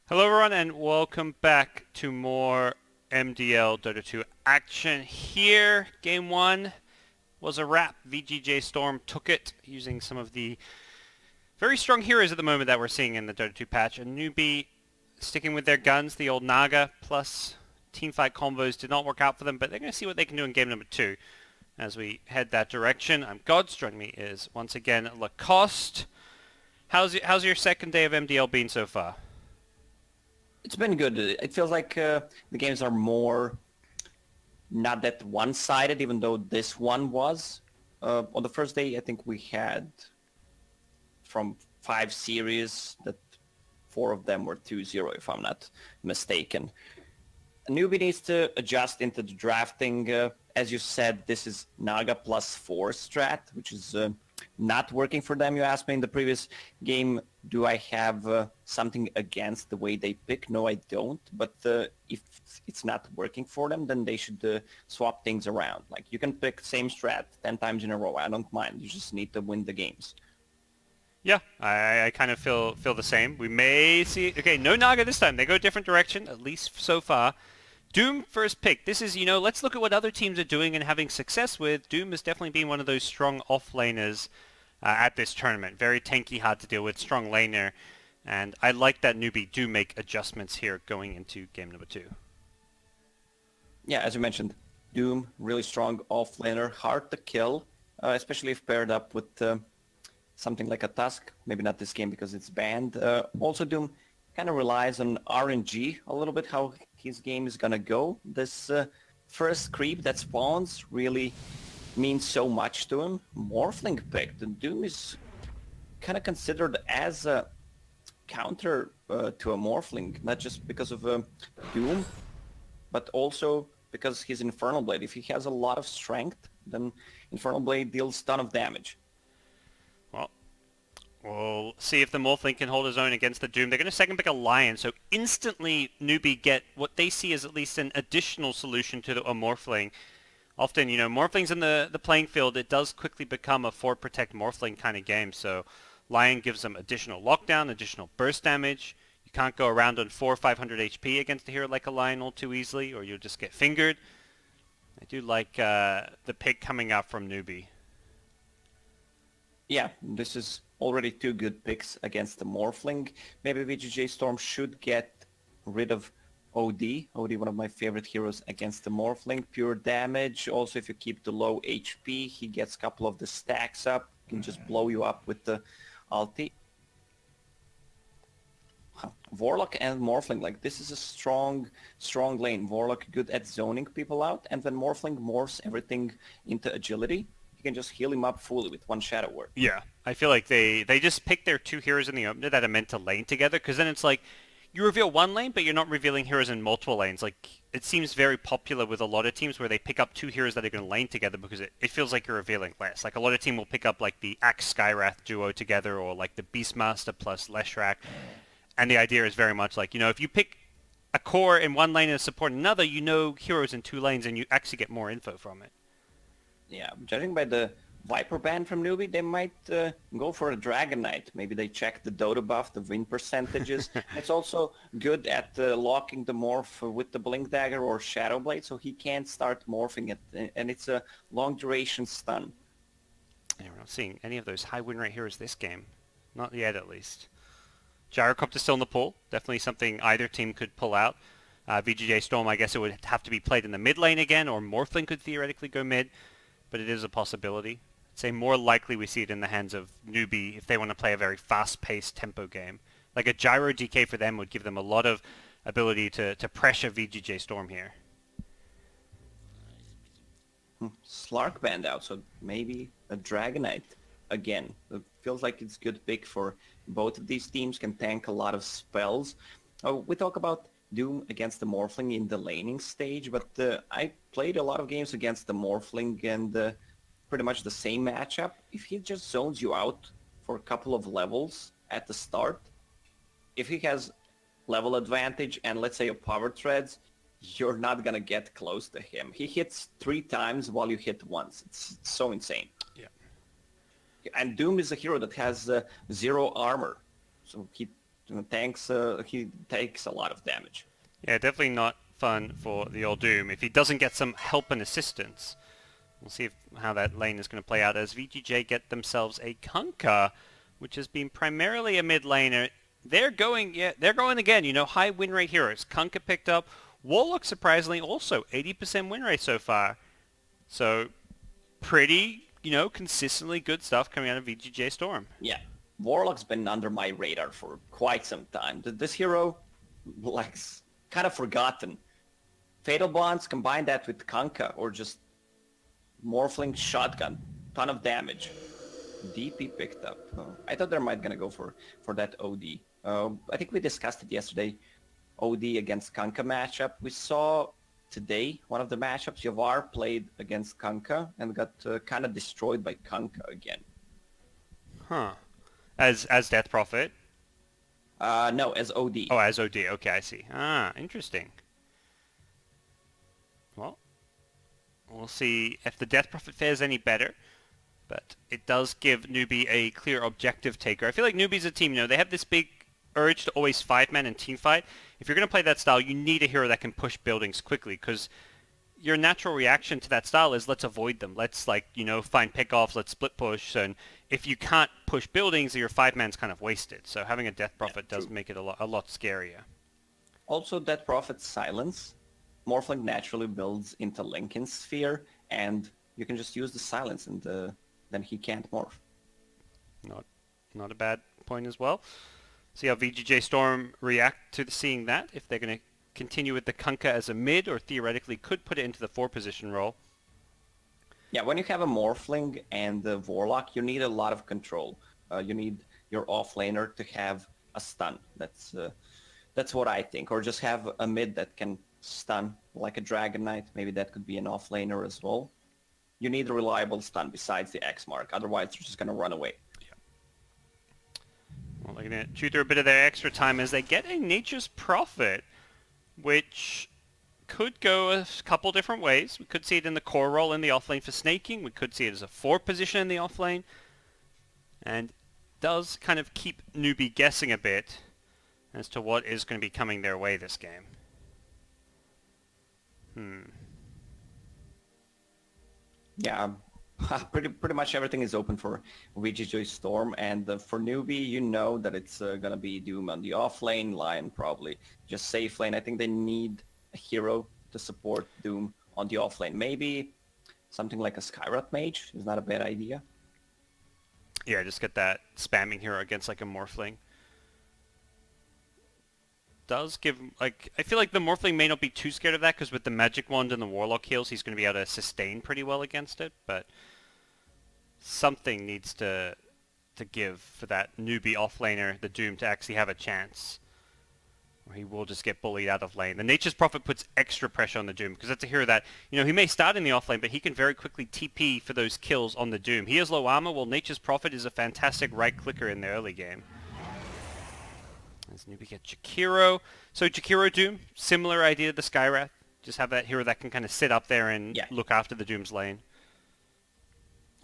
Hello everyone and welcome back to more MDL Dota 2 action here. Game 1 was a wrap. VGJ.Storm took it using some of the very strong heroes at the moment that we're seeing in the Dota 2 patch. And Newbee sticking with their guns, the old Naga plus teamfight combos did not work out for them, but they're going to see what they can do in game number 2 as we head that direction. I'm Gods, joining me is once again Lacoste. How's your second day of MDL been so far? It's been good. It feels like the games are more not that one-sided, even though this one was. On the first day, I think we had from 5 series that 4 of them were 2-0, if I'm not mistaken. A newbie needs to adjust into the drafting. As you said, this is Naga +4 strat, which is not working for them. You asked me in the previous game, do I have something against the way they pick? No, I don't. But if it's not working for them, then they should swap things around. Like, you can pick same strat 10 times in a row. I don't mind. You just need to win the games. Yeah, I kind of feel the same. We may see... Okay, no Naga this time. They go a different direction, at least so far. Doom first pick. This is, let's look at what other teams are doing and having success with. Doom has definitely been one of those strong off-laners at this tournament. Very tanky, hard to deal with, strong laner. And I like that Newbee do make adjustments here going into game number 2. Yeah, as you mentioned, Doom, really strong off-laner, hard to kill, especially if paired up with something like a Tusk. Maybe not this game because it's banned. Also, Doom kind of relies on RNG a little bit, how his game is gonna go. This first creep that spawns really means so much to him. Morphling picked, and Doom is kind of considered as a counter to a Morphling, not just because of Doom, but also because his Infernal Blade. If he has a lot of strength, then Infernal Blade deals a ton of damage. Well, we'll see if the Morphling can hold his own against the Doom. They're going to second pick a Lion, so instantly Newbee get what they see as at least an additional solution to a Morphling. Often, Morphlings in the playing field, it does quickly become a 4-protect Morphling kind of game, so Lion gives them additional lockdown, additional burst damage. You can't go around on 400 or 500 HP against a hero like a Lion all too easily, or you'll just get fingered. I do like the pick coming out from Newbee. Yeah, this is already 2 good picks against the Morphling. Maybe VGJ.Storm should get rid of OD. OD, one of my favorite heroes against the Morphling. Pure damage. Also, if you keep the low HP, he gets a couple of the stacks up. He can just blow you up with the ulti. Warlock and Morphling, like, this is a strong lane. Warlock good at zoning people out, and when Morphling morphs everything into agility, you can just heal him up fully with 1 Shadow Word. Yeah, I feel like they just pick their 2 heroes in the opener that are meant to lane together, because then it's like, you reveal 1 lane, but you're not revealing heroes in multiple lanes. Like, it seems very popular with a lot of teams where they pick up 2 heroes that are going to lane together because it feels like you're revealing less. Like, a lot of team will pick up, like, the Axe Skywrath duo together, or, like, the Beastmaster plus Leshrac. And the idea is very much like, if you pick a core in 1 lane and a support in another, heroes in 2 lanes, and you actually get more info from it. Yeah, judging by the Viper ban from Newbee, they might go for a Dragon Knight. Maybe they check the Dota buff, the win percentages. It's also good at locking the morph with the Blink Dagger or Shadow Blade, so he can't start morphing it, and it's a long duration stun. Yeah, we're not seeing any of those high win rate heroes this game. Not yet, at least. Gyrocopter still in the pool. Definitely something either team could pull out. VGJ.Storm, I guess it would have to be played in the mid lane again, or Morphling could theoretically go mid, but it is a possibility. I'd say more likely we see it in the hands of Newbee if they want to play a very fast-paced tempo game. Like a Gyro DK for them would give them a lot of ability to pressure VGJ.Storm here. Slark banned out, so maybe a Dragon Knight again. It feels like it's a good pick for both of these teams, can tank a lot of spells. We talk about Doom against the Morphling in the laning stage, but I played a lot of games against the Morphling and pretty much the same matchup. If he just zones you out for a couple of levels at the start, if he has level advantage and let's say a power threads, you're not gonna get close to him. He hits 3 times while you hit once. It's so insane. Yeah. And Doom is a hero that has 0 armor. So he tanks, he takes a lot of damage. Yeah, definitely not fun for the old Doom if he doesn't get some help and assistance. We'll see how that lane is going to play out as VGJ get themselves a Kunkka, which has been primarily a mid laner. They're going again, you know, high win rate heroes. Kunkka picked up. Warlock, surprisingly, also 80% win rate so far. So, pretty, you know, consistently good stuff coming out of VGJ.Storm. Yeah, Warlock's been under my radar for quite some time. This hero, like, kind of forgotten. Fatal Bonds, combine that with Kunkka, or just Morphling Shotgun, ton of damage. DP picked up. I thought they might gonna go for that OD. I think we discussed it yesterday. OD against Kunkka matchup. We saw today one of the matchups. Yavar played against Kunkka and got kind of destroyed by Kunkka again. Huh. As Death Prophet? No, as OD. Oh, as OD. Okay, I see. Ah, interesting. Well, we'll see if the Death Prophet fares any better. But it does give Newbee a clear objective taker. I feel like Newbee's a team, you know, they have this big urge to always 5-man and team fight. If you're going to play that style, you need a hero that can push buildings quickly, because your natural reaction to that style is let's avoid them. Let's, like, you know, find pickoffs, let's split push. And if you can't push buildings, your 5-man's kind of wasted. So having a Death Prophet does make it a lot scarier. Also, Death Prophet's silence. Morphling naturally builds into Lincoln's sphere, and you can just use the silence, and then he can't morph. Not a bad point as well. See how VGJ.Storm react to seeing that, if they're going to continue with the Kunkka as a mid, or theoretically could put it into the 4-position role. Yeah, when you have a Morphling and the Warlock, you need a lot of control. You need your offlaner to have a stun. That's what I think. Or just have a mid that can stun, like a Dragon Knight. Maybe that could be an offlaner as well. You need a reliable stun besides the X mark. Otherwise, you're just going to run away. Well, they're going to chew through a bit of their extra time as they get a Nature's Prophet, which could go a couple different ways. We could see it in the core role in the offlane for snaking. We could see it as a 4-position in the offlane. And does kind of keep Newbee guessing a bit as to what is going to be coming their way this game. Yeah, pretty much everything is open for VGJ.Storm, and for Newbee, you know that it's gonna be Doom on the offlane, Lion probably just safe lane. I think they need a hero to support Doom on the offlane. Maybe something like a Skyrot Mage is not a bad idea. Yeah, just get that spamming hero against like a Morphling. Does give, like, I feel like the Morphling may not be too scared of that, because with the Magic Wand and the Warlock heals, he's going to be able to sustain pretty well against it, but something needs to give for that Newbee offlaner, the Doom, to actually have a chance, or he will just get bullied out of lane. The Nature's Prophet puts extra pressure on the Doom, because that's a hero that, you know, he may start in the offlane, but he can very quickly TP for those kills on the Doom. He has low armor, while Nature's Prophet is a fantastic right-clicker in the early game. As Newbee gets Jakiro. So Jakiro Doom, similar idea to the Skywrath. Just have that hero that can kind of sit up there and look after the Doom's lane.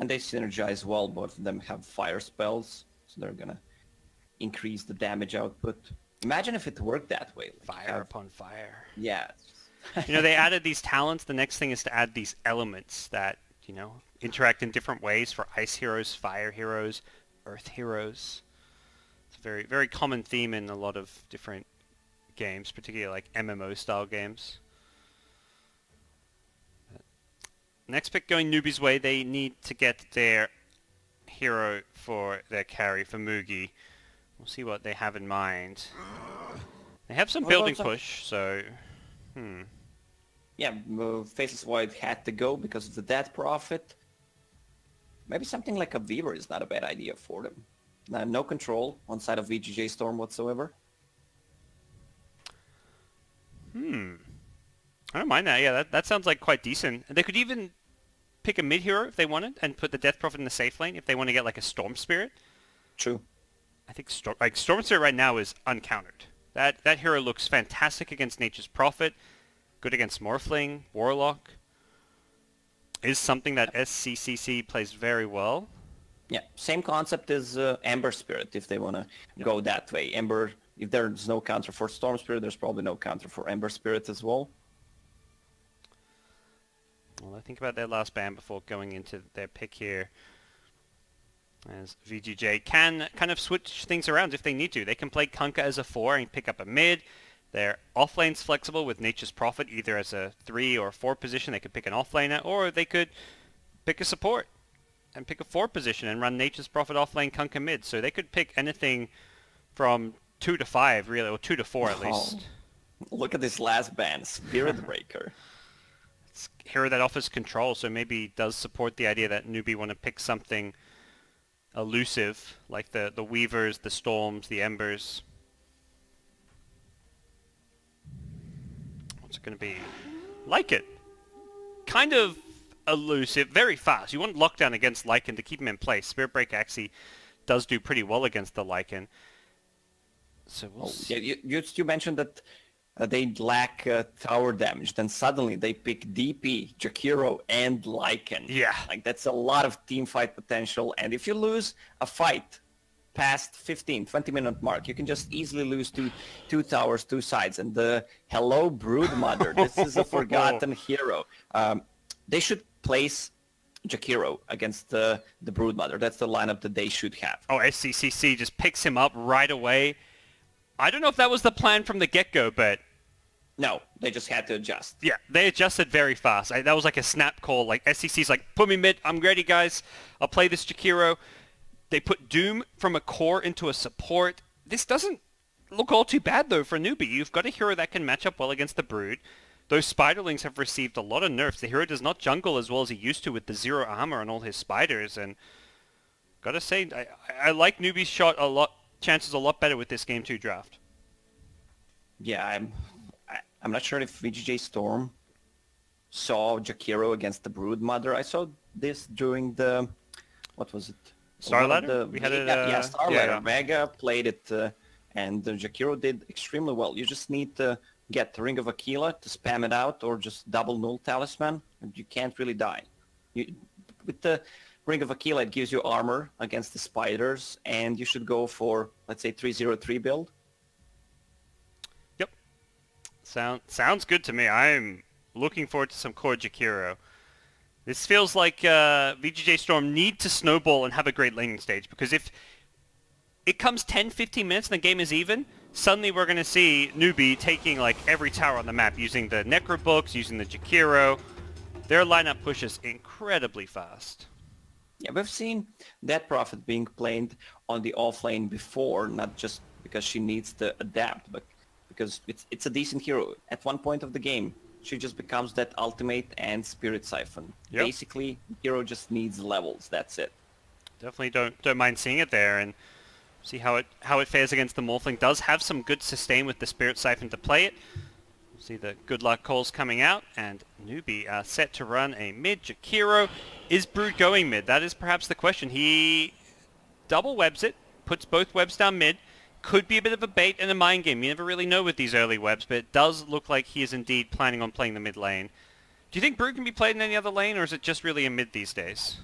And they synergize well. Both of them have fire spells, so they're gonna increase the damage output. Imagine if it worked that way. Like fire upon fire. Yeah. You know, they added these talents. The next thing is to add these elements that, you know, interact in different ways for ice heroes, fire heroes, earth heroes. Very, very common theme in a lot of different games, particularly like MMO style games. Next pick going Newbee's way, they need to get their hero for their carry for Mugi. We'll see what they have in mind. They have some building push, so Yeah, Faceless Void had to go because of the Death Prophet. Maybe something like a Weaver is not a bad idea for them. No control on side of VGJ.Storm whatsoever. I don't mind that. Yeah, that sounds like quite decent. They could even pick a mid hero if they wanted and put the Death Prophet in the safe lane if they want to get like a Storm Spirit. True. I think Storm Spirit right now is uncountered. That hero looks fantastic against Nature's Prophet, good against Morphling, Warlock. Is something that SCCC plays very well. Yeah, same concept as Ember Spirit if they want to go that way. Ember if there's no counter for Storm Spirit, there's probably no counter for Ember Spirit as well. Well, I think about their last ban before going into their pick here. As VGJ can kind of switch things around if they need to. They can play Kunkka as a 4 and pick up a mid. Their offlane's flexible with Nature's Prophet either as a 3 or 4 position. They could pick an offlaner, or they could pick a support and pick a 4 position and run Nature's Prophet offlane Kunkka mid. So they could pick anything from 2 to 5 really, or 2 to 4 at least. Look at this last ban, Spirit Breaker. It's a hero that offers control, so maybe does support the idea that Newbee want to pick something elusive, like the Weavers, the Storms, the Embers. What's it going to be? Like it. Kind of elusive, very fast. You want Lockdown against Lycan to keep him in place. Spirit Break actually does do pretty well against the Lycan. So we'll see. Yeah, you mentioned that they lack tower damage, then suddenly they pick DP, Jakiro, and Lycan. Yeah. Like, that's a lot of team fight potential, and if you lose a fight past 15-20 minute mark, you can just easily lose two towers, 2 sides, and the hello Broodmother, this is a forgotten hero. They should place Jakiro against the Broodmother. That's the lineup that they should have. Oh, SCCC just picks him up right away. I don't know if that was the plan from the get-go, but... No, they just had to adjust. Yeah, they adjusted very fast. That was like a snap call. Like, SCC's like, put me mid, I'm ready, guys. I'll play this Jakiro. They put Doom from a core into a support. This doesn't look all too bad, though, for Newbee. You've got a hero that can match up well against the Brood. Those Spiderlings have received a lot of nerfs. The hero does not jungle as well as he used to with the 0 armor and all his spiders. And gotta say, I like Newbee's shot a lot. Chances a lot better with this Game 2 draft. Yeah, I'm not sure if VGJ.Storm saw Jakiro against the Broodmother. I saw this during the... What was it? Starladder? We had it... Yeah, Starladder. Yeah. Vega played it, and Jakiro did extremely well. You just need to get Ring of Aquila to spam it out, or just double Null Talisman, and you can't really die. With the Ring of Aquila, it gives you armor against the spiders, and you should go for, let's say, 303 build. Yep. Sounds good to me. I'm looking forward to some core Jakiro. This feels like VGJ.Storm need to snowball and have a great laning stage, because if it comes 10-15 minutes and the game is even, suddenly we're going to see Newbee taking like every tower on the map using the Necro Books, using the Jakiro. Their lineup pushes incredibly fast. Yeah, we've seen that Prophet being played on the offlane before, not just because she needs to adapt, but because it's a decent hero. At one point of the game, she just becomes that ultimate and Spirit Siphon. Yep. Basically, hero just needs levels. That's it. Definitely don't mind seeing it there, and see how it fares against the Morphling. Does have some good sustain with the Spirit Siphon to play it. See the good luck calls coming out, and Newbee set to run a mid Jakiro. Is Brood going mid? That is perhaps the question. He double webs it, puts both webs down mid. Could be a bit of a bait and a mind game. You never really know with these early webs, but it does look like he is indeed planning on playing the mid lane. Do you think Brood can be played in any other lane, or is it just really a mid these days?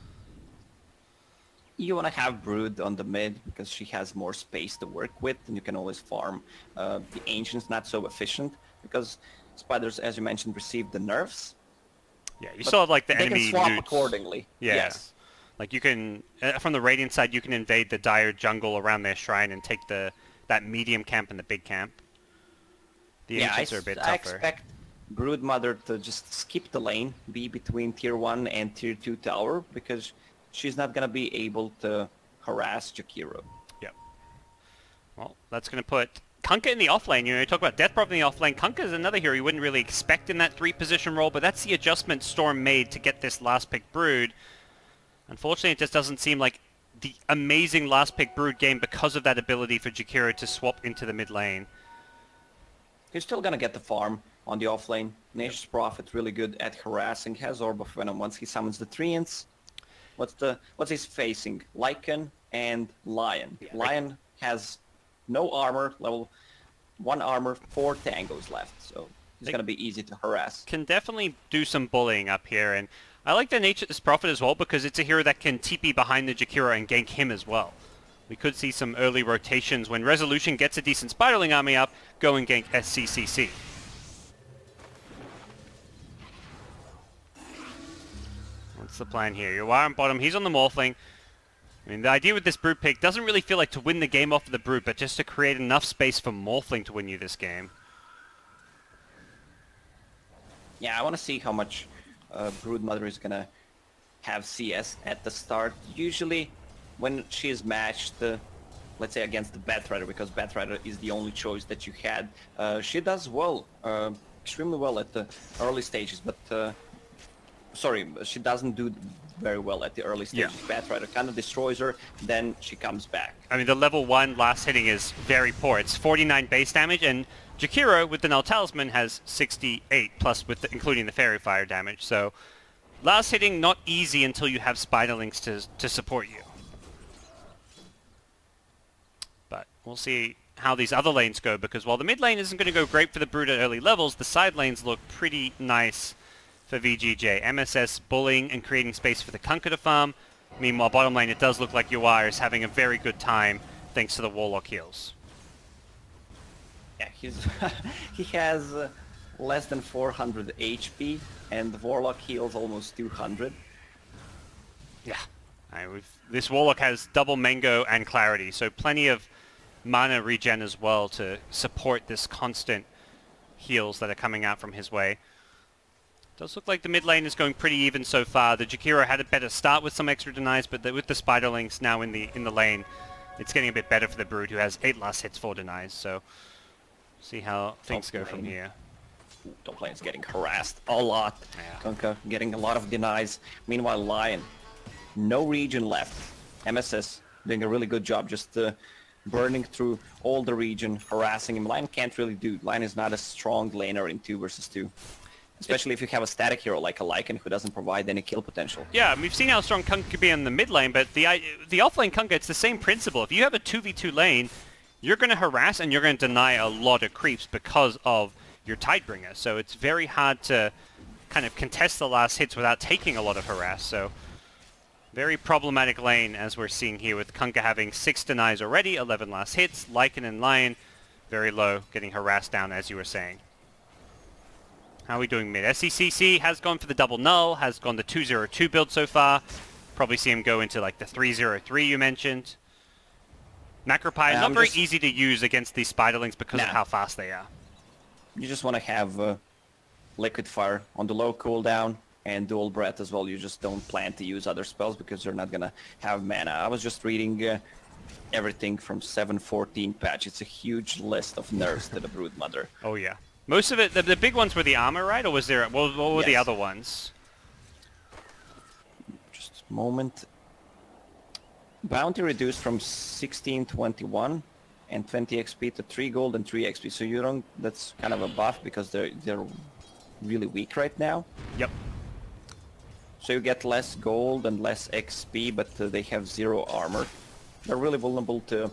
You want to have Brood on the mid because she has more space to work with, and you can always farm. The Ancient's not so efficient because spiders, as you mentioned, receive the nerfs. Yeah, you saw like the enemy they can swap newts. accordingly. Yeah. Yes. Like you can, from the Radiant side, you can invade the Dire jungle around their shrine and take that medium camp and the big camp. The Ancients are a bit tougher. I expect Broodmother to just skip the lane, be between tier 1 and tier 2 tower, because she's not going to be able to harass Jakiro. Yep. Well, that's going to put Kunkka in the offlane. You know, you talk about Death Prophet in the offlane. Kunkka is another hero you wouldn't really expect in that 3-position role, but that's the adjustment Storm made to get this last pick Brood. Unfortunately, it just doesn't seem like the amazing last pick Brood game because of that ability for Jakiro to swap into the mid lane. He's still going to get the farm on the offlane. Nature's Prophet really good at harassing, has Orb of Venom once he summons the Treants. What's he's facing? Lycan and Lion. Yeah, Lion has no armor, level 1 armor, 4 tangos left, so it's going to be easy to harass. Can definitely do some bullying up here, and I like the Nature's Prophet as well because it's a hero that can TP behind the Jakiro and gank him as well. we could see some early rotations when Resolution gets a decent spiraling army up, go and gank SCCC. What's the plan here? Yawar on bottom, he's on the Morphling. I mean, the idea with this Brute pick doesn't really feel like to win the game off of the Brute, but just to create enough space for Morphling to win you this game. Yeah, I want to see how much Broodmother is going to have CS at the start. Usually, when she is matched, let's say against the Batrider, because Batrider is the only choice that you had, she does well, extremely well at the early stages, but sorry, she doesn't do very well at the early stages. Yeah. Batrider kind of destroys her, then she comes back. I mean, the level 1 last hitting is very poor. It's 49 base damage, and Jakiro with the Null Talisman has 68, plus with including the Fairy Fire damage. So last hitting, not easy until you have Spiderlings to support you. But we'll see how these other lanes go, because while the mid lane isn't going to go great for the Brood at early levels, the side lanes look pretty nice for VGJ. MSS bullying and creating space for the Kunkka to farm. Meanwhile, bottom lane, it does look like Yawar is having a very good time thanks to the Warlock heals. Yeah, he has less than 400 HP, and the Warlock heals almost 200. Yeah, this Warlock has double Mango and Clarity, so plenty of mana regen as well to support this constant heals that are coming out from his way. Does look like the mid lane is going pretty even so far. The Jakiro had a better start with some extra denies, but with the Spiderlings now in the lane, it's getting a bit better for the Brood, who has 8 last hits, 4 denies. So see how things go from here. Top lane is getting harassed a lot. Yeah. Kunkka getting a lot of denies. Meanwhile, Lion, no region left. MSS doing a really good job, just burning through all the region, harassing him. Lion can't really do. Lion is not a strong laner in 2 versus 2. Especially if you have a static hero like a Lycan who doesn't provide any kill potential. Yeah, and we've seen how strong Kunkka can be in the mid lane, but the off-lane Kunkka, it's the same principle. If you have a 2v2 lane, you're going to harass and you're going to deny a lot of creeps because of your Tidebringer. So it's very hard to kind of contest the last hits without taking a lot of harass. So very problematic lane, as we're seeing here, with Kunkka having 6 denies already, 11 last hits. Lycan and Lion very low, getting harassed down, as you were saying. How are we doing mid? SCCC has gone for the double null, has gone the 202 build so far. Probably see him go into like the 303 you mentioned. Macropie, not very easy to use against these Spiderlings because of how fast they are. You just want to have Liquid Fire on the low cooldown and Dual Breath as well. You just don't plan to use other spells because you're not going to have mana. I was just reading everything from 7.14 patch. It's a huge list of nerfs to the Broodmother. Oh yeah. Most of it, the big ones were the armor, right? Or was there, what were the other ones? Just a moment. Bounty reduced from 1621 and 20 XP to 3 gold and 3 XP. So you don't, that's kind of a buff because they're really weak right now. Yep. So you get less gold and less XP, but they have 0 armor. They're really vulnerable to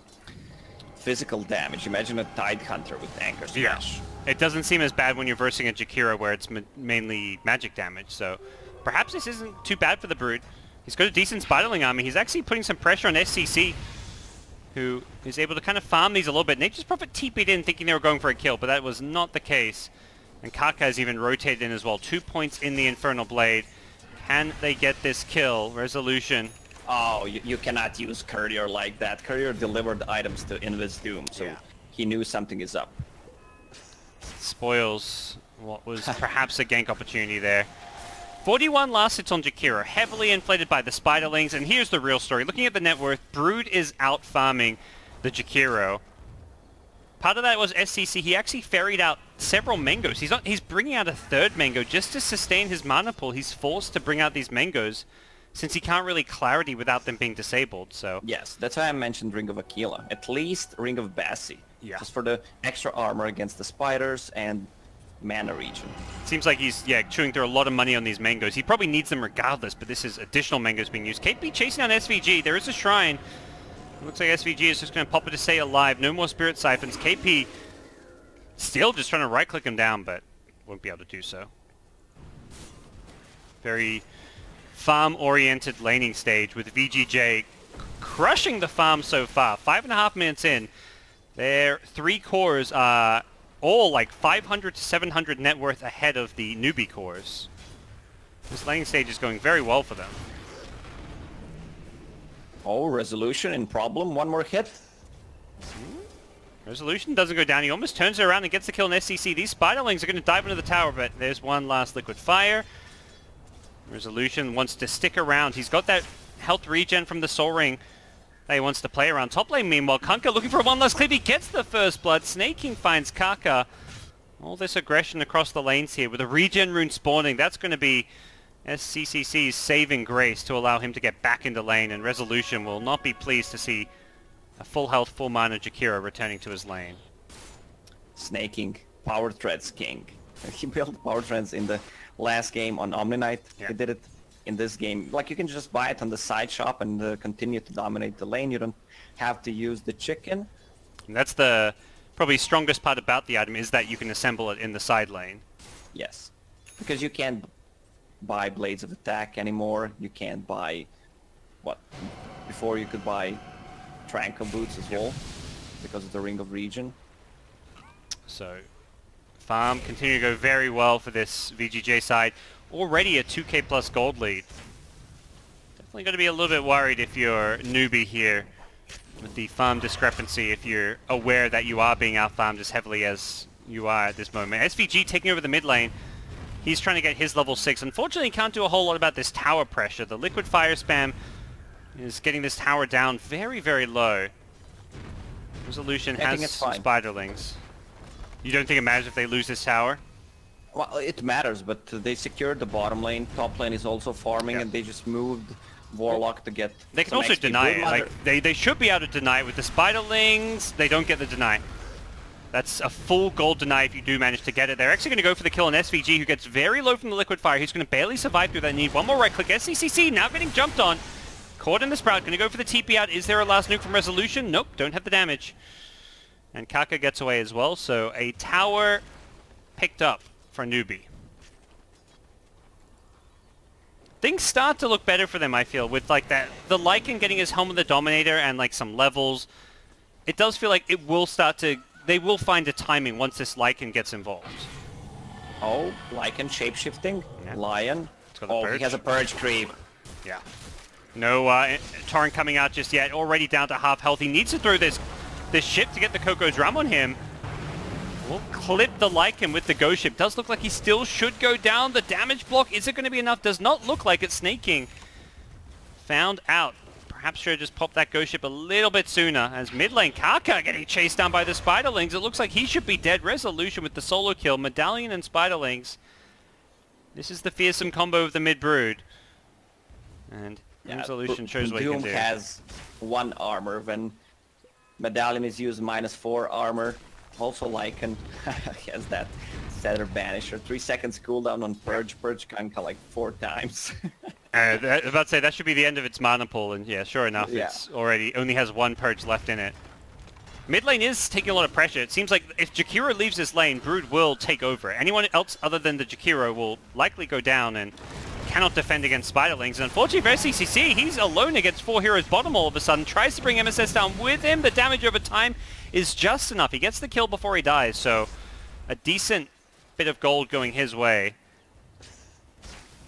physical damage. Imagine a Tide Hunter with Anchor Smash. Yeah. It doesn't seem as bad when you're versing a Jakiro where it's mainly magic damage, so perhaps this isn't too bad for the Brood. He's got a decent Spiderling army. He's actually putting some pressure on SCC, who is able to kind of farm these a little bit. Nature's Prophet TP'd in thinking they were going for a kill, but that was not the case. And Kaka has even rotated in as well. 2 points in the Infernal Blade. Can they get this kill? Resolution. Oh, you cannot use Courier like that. Courier delivered items to Invis Doom, so he knew something is up. Spoils what was perhaps a gank opportunity there. 41 last hits on Jakiro, heavily inflated by the Spiderlings, and here's the real story. Looking at the net worth, Brood is out farming the Jakiro. Part of that was SCC. He actually ferried out several mangoes. He's bringing out a 3rd mango just to sustain his mana pool. He's forced to bring out these mangoes since he can't really clarity without them being disabled. So yes, that's why I mentioned Ring of Aquila. At least Ring of Bassi. Yeah. Just for the extra armor against the spiders and mana regen. Seems like he's, chewing through a lot of money on these mangoes. He probably needs them regardless, but this is additional mangoes being used. KP chasing down SVG. There is a shrine. It looks like SVG is just going to pop it to stay alive. No more Spirit Siphons. KP still just trying to right-click him down, but won't be able to do so. Very farm-oriented laning stage with VGJ crushing the farm so far. 5.5 minutes in. Their 3 cores are all like 500 to 700 net worth ahead of the Newbee cores. This laning stage is going very well for them. Oh, Resolution in problem. One more hit. Resolution doesn't go down. He almost turns it around and gets the kill in SCC. These Spiderlings are going to dive into the tower, but there's one last liquid fire. Resolution wants to stick around. He's got that health regen from the Soul Ring that he wants to play around. Top lane, meanwhile, Kunkka looking for one last clip. He gets the first blood. Snaking finds Kaka. All this aggression across the lanes here with a regen rune spawning. That's going to be SCCC's saving grace to allow him to get back into lane, and Resolution will not be pleased to see a full health, full mana Jakiro returning to his lane. Snaking, Power Threads King. He built Power Threads in the last game on Omni Knight. Yeah. He did it in this game. Like, you can just buy it on the side shop and continue to dominate the lane. You don't have to use the chicken. And that's the probably strongest part about the item, is that you can assemble it in the side lane. Yes. Because you can't buy Blades of Attack anymore. You can't buy... What? Before you could buy Tranquil Boots as well, because of the Ring of Regen. So, farm continue to go very well for this VGJ side. Already a 2k plus gold lead. Definitely going to be a little bit worried if you're Newbee here with the farm discrepancy, if you're aware that you are being out-farmed as heavily as you are at this moment. SVG taking over the mid lane. He's trying to get his level 6. Unfortunately, he can't do a whole lot about this tower pressure. The liquid fire spam is getting this tower down very, very low. Resolution has some Spiderlings. You don't think it matters if they lose this tower? Well, it matters, but they secured the bottom lane. Top lane is also farming, and they just moved Warlock to get... They can also XP. deny it. Like, they should be able to deny it. With the Spiderlings, they don't get the deny. That's a full gold deny if you do manage to get it. They're actually going to go for the kill on SVG, who gets very low from the liquid fire. He's going to barely survive through that need. One more right click. SCCC now getting jumped on. Caught in the Sprout. Going to go for the TP out. Is there a last nuke from Resolution? Nope. Don't have the damage. And Kaka gets away as well. So a tower picked up for Newbee. Things start to look better for them, I feel, with like that, the Lycan getting his Helm of the Dominator and like some levels. It does feel like it will start to, they will find a timing once this Lycan gets involved. Oh, Lycan shapeshifting. Yeah. Lion. Oh, he has a Purge creep. Yeah. No Torrent coming out just yet. Already down to half health. He needs to throw this ship to get the Coco Drum on him. We'll clip the Lycan with the Ghost Ship. Does look like he still should go down. The damage block, is it going to be enough? Does not look like it's snaking. Found out. Perhaps should have just popped that Ghost Ship a little bit sooner. As mid lane, Kaka getting chased down by the Spiderlings. It looks like he should be dead. Resolution with the solo kill. Medallion and Spiderlings. This is the fearsome combo of the mid brood. And Resolution shows what he can do. Doom has 1 armor when Medallion is used -4 armor. Also Lycan has that Setter Banisher. 3 seconds cooldown on Purge. Purge Kunkka like 4 times. I was about to say, that should be the end of its mana pool, and yeah, sure enough, it's already only has 1 Purge left in it. Mid lane is taking a lot of pressure. It seems like if Jakiro leaves this lane, Brood will take over. Anyone else other than the Jakiro will likely go down and cannot defend against Spiderlings. And unfortunately for SCCC, he's alone against 4 heroes bottom all of a sudden. Tries to bring MSS down with him. The damage over time is just enough. He gets the kill before he dies, so a decent bit of gold going his way.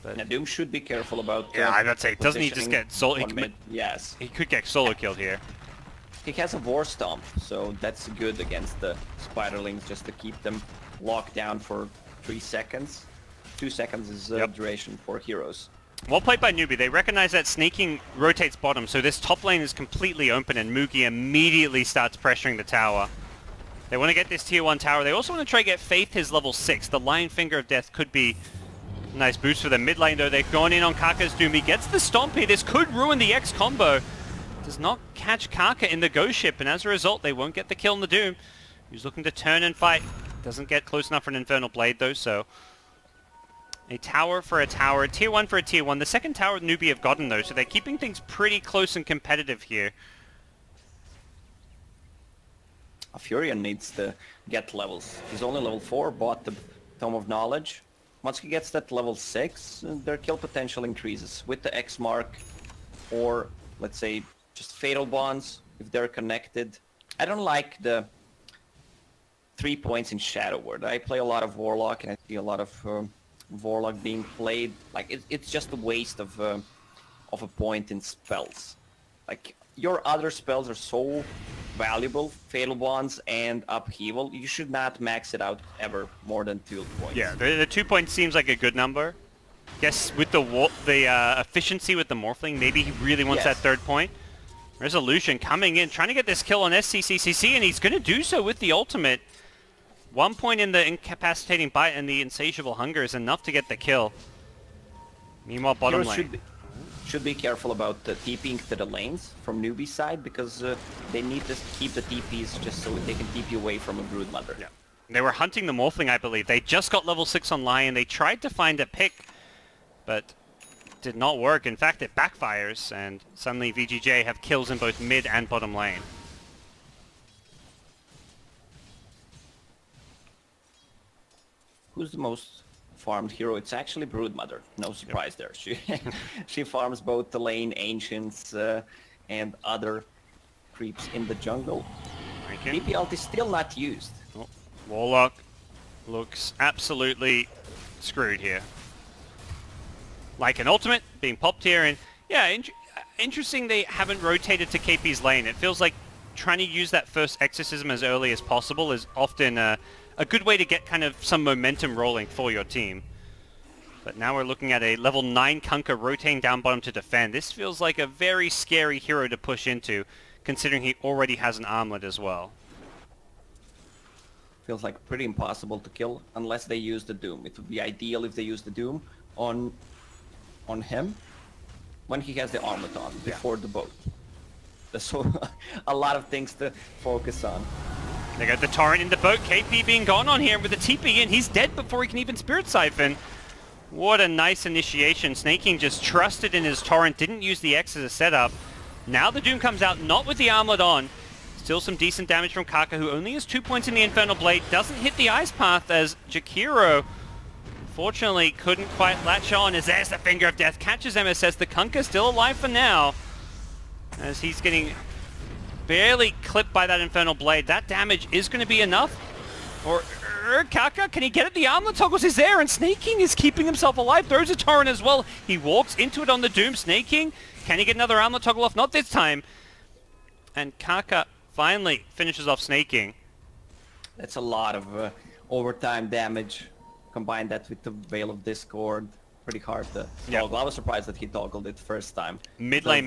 But Doom should be careful about... yeah, I would say, doesn't he just get solo... Yes. He could get solo killed here. He has a War Stomp, so that's good against the Spiderlings, just to keep them locked down for 3 seconds. 2 seconds is duration for heroes. Well played by Newbee. They recognize that snaking rotates bottom, so this top lane is completely open, and Mugi immediately starts pressuring the tower. They want to get this tier 1 tower. They also want to try to get Faith his level 6. The Lion Finger of Death could be a nice boost for them. Mid lane, though, they've gone in on Kaka's Doom. He gets the Stomp here. This could ruin the X combo. Does not catch Kaka in the Ghost Ship, and as a result, they won't get the kill in the Doom. He's looking to turn and fight. Doesn't get close enough for an Infernal Blade, though, so... a tower for a tower, a tier 1 for a tier 1. The second tower Newbee have gotten, though, so they're keeping things pretty close and competitive here. Furion needs to get levels. He's only level 4, bought the Tome of Knowledge. Once he gets that level 6, their kill potential increases with the X mark, or let's say just fatal bonds if they're connected. I don't like the 3 points in Shadow Word. I play a lot of Warlock, and I see a lot of Warlock being played. Like it's just a waste of a point in spells. Like your other spells are so valuable, Fatal Bonds and Upheaval. You should not max it out ever more than 2 points. Yeah, the 2 points seems like a good number. Guess with the efficiency with the Morphling, maybe he really wants that 3rd point. Resolution coming in, trying to get this kill on SCCC, and he's going to do so with the ultimate. 1 point in the Incapacitating Bite and the Insatiable Hunger is enough to get the kill. Meanwhile, bottom lane. Should be careful about TPing to the lanes from Newbee side, because they need to keep the TPs just so they can TP away from a Broodmother. Yeah. They were hunting the Morphling, I believe. They just got level 6 on Lion. They tried to find a pick, but did not work. In fact, it backfires, and suddenly VGJ have kills in both mid and bottom lane. Who's the most farmed hero? It's actually Broodmother. No surprise there. She farms both the lane, Ancients, and other creeps in the jungle. TP ult is still not used. Oh, Warlock looks absolutely screwed here. Like an ultimate being popped here, and yeah, interesting they haven't rotated to KP's lane. It feels like trying to use that first exorcism as early as possible is often a good way to get kind of some momentum rolling for your team. But now we're looking at a level 9 Kunkka rotating down bottom to defend. This feels like a very scary hero to push into, considering he already has an armlet as well. Feels like pretty impossible to kill unless they use the Doom. It would be ideal if they use the Doom on him when he has the armlet on before the boat. So a lot of things to focus on. They got the Torrent in the boat, KP being gone on here with the TP in. He's dead before he can even Spirit Siphon. What a nice initiation. Snaking just trusted in his Torrent, didn't use the X as a setup. Now the Doom comes out, not with the armlet on. Still some decent damage from Kaka, who only has 2 points in the Infernal Blade. Doesn't hit the Ice Path as Jakiro, fortunately, couldn't quite latch on as there's the Finger of Death. Catches MSS. The Kunkka still alive for now, as he's getting barely clipped by that Infernal Blade. That damage is going to be enough. Or Kaka, can he get it? The armlet toggles is there, and Snaking is keeping himself alive. Throws a Torrent as well. He walks into it on the Doom. Snaking, can he get another armlet toggle off? Not this time. And Kaka finally finishes off Snaking. That's a lot of overtime damage. Combine that with the Veil of Discord. Pretty hard to toggle. I was surprised that he toggled it first time. Mid lane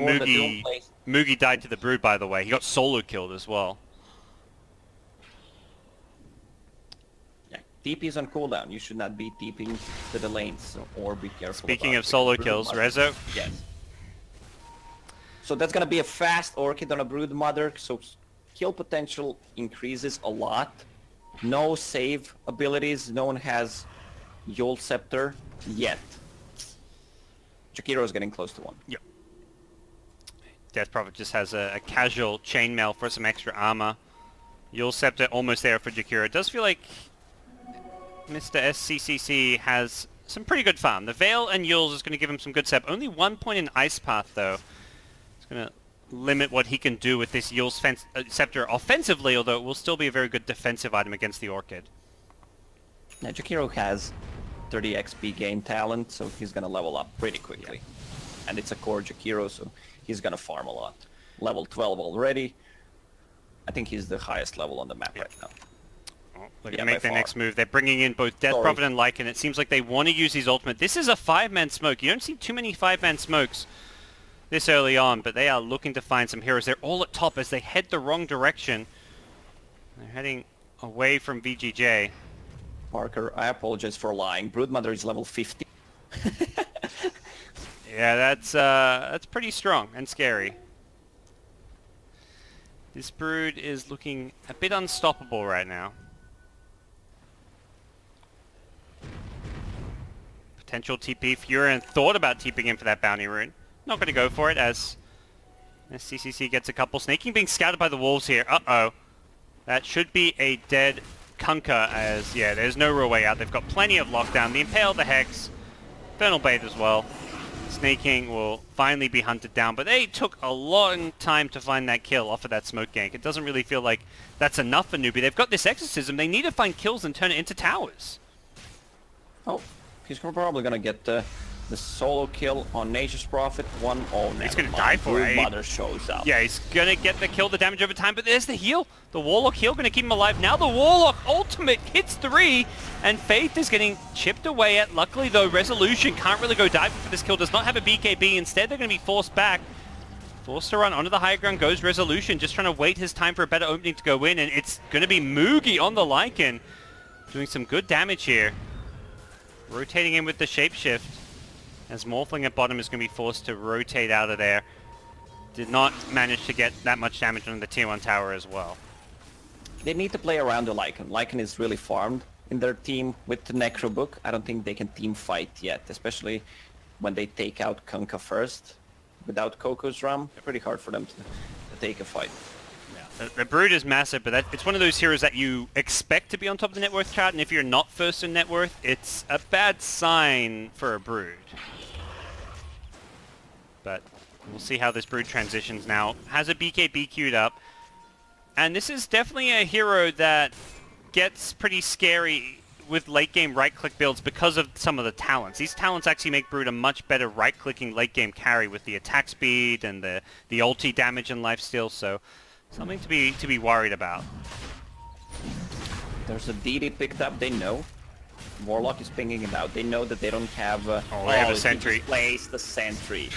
Moogie died to the Brood, by the way. He got solo killed as well. Yeah, TP is on cooldown. You should not be TPing to the lanes, or be careful. Speaking of solo kills, Rezo. Yes. So that's gonna be a fast Orchid on a Broodmother, so kill potential increases a lot. No save abilities. No one has Yule Scepter yet. Jakiro is getting close to one. Yep. Death Prophet just has a casual chainmail for some extra armor. Yule Scepter almost there for Jakiro. It does feel like Mr. SCCC has some pretty good farm. The Veil and Yule's is going to give him some good step. Only 1 point in Ice Path, though. It's going to limit what he can do with this Yule's Scepter offensively, although it will still be a very good defensive item against the Orchid. Now, Jakiro has 30 XP gain talent, so he's gonna level up pretty quickly. Yeah. And it's a core Jakiro, so he's gonna farm a lot. Level 12 already. I think he's the highest level on the map right now. Oh, they're gonna make their next move. They're bringing in both Death Prophet and Lycan. It seems like they want to use his ultimate. This is a 5-man smoke. You don't see too many 5-man smokes this early on, but they are looking to find some heroes. They're all at top as they head the wrong direction. They're heading away from VGJ. Parker, I apologize for lying. Broodmother is level 50. Yeah, that's pretty strong and scary. This Brood is looking a bit unstoppable right now. Potential TP. Furion thought about TPing in for that bounty rune. Not going to go for it as SCCC gets a couple. Snaking being scouted by the wolves here. Uh-oh. That should be a dead Kunkka, as, yeah, there's no real way out. They've got plenty of lockdown. The Impale, the Hex, Infernal Blade as well. Snake King will finally be hunted down, but they took a long time to find that kill off of that smoke gank. It doesn't really feel like that's enough for Newbee. They've got this exorcism. They need to find kills and turn it into towers. Oh, he's probably gonna get the solo kill on Nature's Prophet. He's gonna die for it. Mother shows up. Yeah, he's gonna get the kill, the damage over time, but there's the heal. The Warlock heal gonna keep him alive. Now the Warlock ultimate hits 3, and Faith is getting chipped away at. Luckily though, Resolution can't really go diving for this kill, does not have a BKB. Instead they're gonna be forced back. Forced to run onto the high ground goes Resolution, just trying to wait his time for a better opening to go in, and it's gonna be Moogie on the Lycan, doing some good damage here. Rotating in with the shapeshift, as Morphling at bottom is going to be forced to rotate out of there. Did not manage to get that much damage on the tier 1 tower as well. They need to play around the Lycan. Lycan is really farmed in their team with the Necro Book. I don't think they can team fight yet, especially when they take out Kunkka first. Without Coco's Ram, it's pretty hard for them to take a fight. The Brood is massive, but it's one of those heroes that you expect to be on top of the net worth chart, and if you're not first in net worth, it's a bad sign for a Brood. But we'll see how this Brood transitions now. Has a BKB queued up, and this is definitely a hero that gets pretty scary with late game right-click builds because of some of the talents. These talents actually make Brood a much better right-clicking late game carry with the attack speed and the ulti damage and lifesteal, so something to be worried about. There's a DD picked up, they know. Warlock is pinging it out. They know that they don't have they have a sentry. Place the sentry.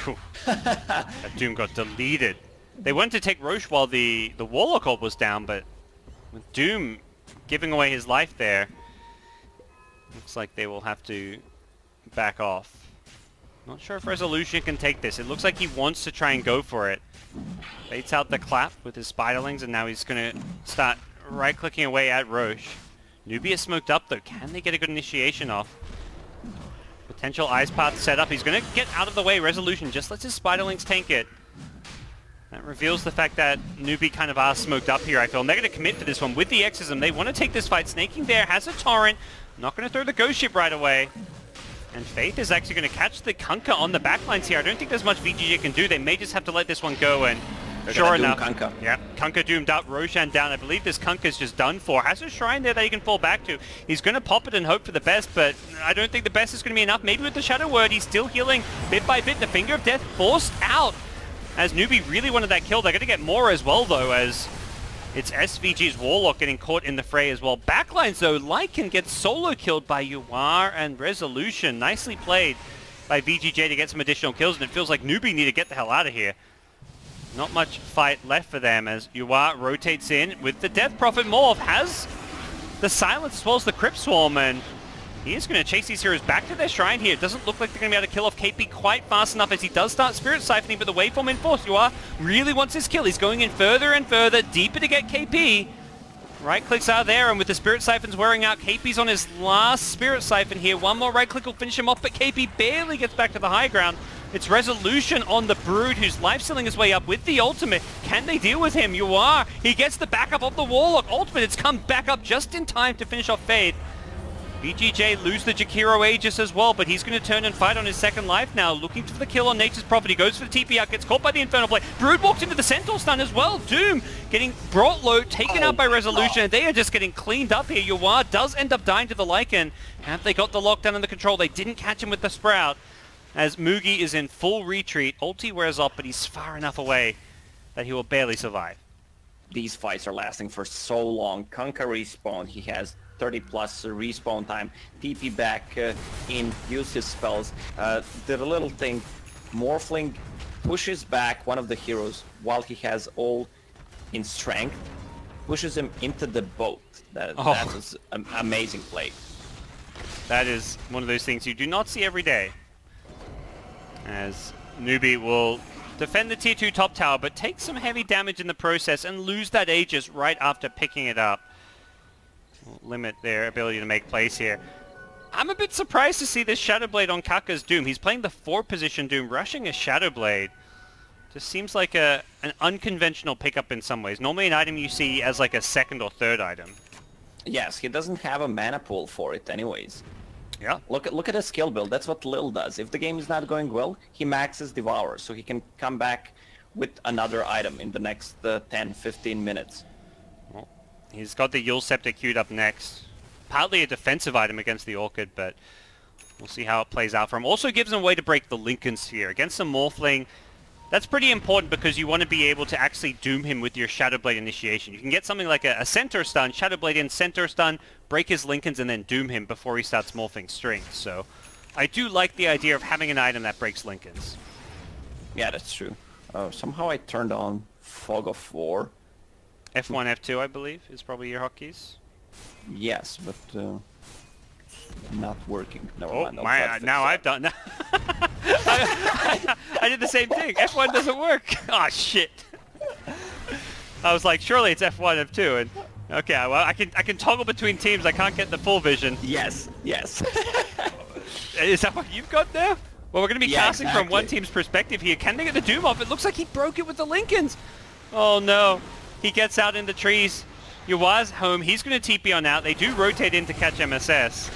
That Doom got deleted. They wanted to take Roche while the Warlock ult was down, but with Doom giving away his life there, looks like they will have to back off. Not sure if Resolution can take this. It looks like he wants to try and go for it. Baits out the clap with his Spiderlings, and now he's going to start right-clicking away at Roche. Newbee is smoked up though. Can they get a good initiation off? Potential ice path set up. He's going to get out of the way. Resolution just lets his Spiderlings tank it. That reveals the fact that Newbee kind of are smoked up here, I feel. And they're going to commit to this one with the Exorcism. They want to take this fight. Snaking there has a Torrent. Not going to throw the Ghost Ship right away. And Faith is actually going to catch the Kunkka on the backlines here. I don't think there's much VGJ can do. They may just have to let this one go, and sure enough, Kunkka. Yeah, Kunkka doomed up, Roshan down. I believe this Kunkka's just done for. Has a shrine there that he can fall back to. He's going to pop it and hope for the best, but I don't think the best is going to be enough. Maybe with the Shadow Word, he's still healing bit by bit. The Finger of Death forced out, as Newbee really wanted that kill. They're going to get more as well, though, as it's SVG's Warlock getting caught in the fray as well. Backlines, though, Lycan gets solo killed by Yuar and Resolution. Nicely played by VGJ to get some additional kills, and it feels like Newbee need to get the hell out of here. Not much fight left for them as Yuar rotates in with the Death Prophet Morph. Has the Silence as well as the Crypt Swarm, and he is going to chase these heroes back to their shrine here. It doesn't look like they're going to be able to kill off KP quite fast enough as he does start Spirit Siphoning, but the waveform in force. Yuar really wants his kill. He's going in further and further, deeper to get KP. Right clicks are there, and with the Spirit Siphons wearing out, KP's on his last Spirit Siphon here. One more right click will finish him off, but KP barely gets back to the high ground. It's Resolution on the Brood, who's life-stealing his way up with the ultimate. Can they deal with him? Yuar, he gets the backup of the Warlock. Ultimate, it's come back up just in time to finish off Fade. VGJ lose the Jakiro Aegis as well, but he's going to turn and fight on his second life now, looking for the kill on Nature's Prophet. He goes for the TP out, gets caught by the Infernal Blade. Brood walks into the Centaur stun as well. Doom getting brought low, taken out by Resolution, and they are just getting cleaned up here. Yuar does end up dying to the Lycan. Have they got the lockdown under control? They didn't catch him with the Sprout, as Moogie is in full retreat. Ulti wears off, but he's far enough away that he will barely survive. These fights are lasting for so long. Kunkka respawn, he has 30 plus respawn time. TP back in, use his spells. The little thing, Morphling pushes back one of the heroes while he has all in strength, pushes him into the boat. That was an amazing play. That is one of those things you do not see every day. As Newbee will defend the tier 2 top tower, but take some heavy damage in the process and lose that Aegis right after picking it up. Will limit their ability to make plays here. I'm a bit surprised to see this Shadow Blade on Kaka's Doom. He's playing the 4th position Doom, rushing a Shadow Blade. Just seems like an unconventional pickup in some ways. Normally an item you see as like a 2nd or 3rd item. Yes, he doesn't have a mana pool for it anyways. Yeah. Look at his skill build. That's what Lil does. If the game is not going well, he maxes Devour, so he can come back with another item in the next 10-15 minutes. Well, he's got the Yule Scepter queued up next. Partly a defensive item against the Orchid, but we'll see how it plays out for him. Also gives him a way to break the Lincoln Sphere. Against a Morphling, that's pretty important because you want to be able to actually doom him with your Shadowblade initiation. You can get something like a center stun, Shadowblade in, center stun, break his Lincolns, and then doom him before he starts morphing strength. So I do like the idea of having an item that breaks Lincolns. Yeah, that's true. Somehow I turned on Fog of War. F1, F2, I believe, is probably your hotkeys. Yes, but not working. Never Oh, mind. now I've done... I did the same thing. F1 doesn't work. Oh, shit. I was like, surely it's F1, F2, and... Okay, well, I can toggle between teams. I can't get the full vision. Yes, yes. Is that what you've got there? Well, we're going to be casting exactly. from one team's perspective here. Can they get the Doom off? It looks like he broke it with the Lincolns. Oh, no. He gets out in the trees. Yuwa's home. He's going to TP on out. They do rotate in to catch MSS,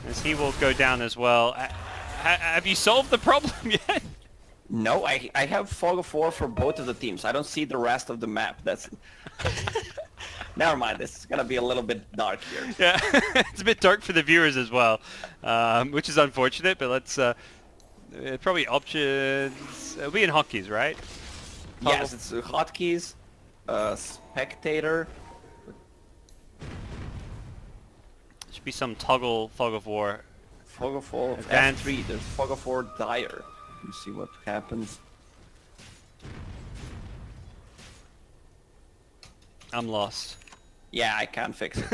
as he will go down as well. Have you solved the problem yet? No, I have Fog of War for both of the teams. I don't see the rest of the map. That's... Never mind, this is gonna be a little bit dark here. Yeah, it's a bit dark for the viewers as well, which is unfortunate, but let's... probably options... It'll be in hotkeys, right? Yes, it's hotkeys, spectator. Should be some toggle Fog of War. Fog of War, Advanced. F3, there's Fog of War Dire. You see what happens. I'm lost. Yeah, I can't fix it.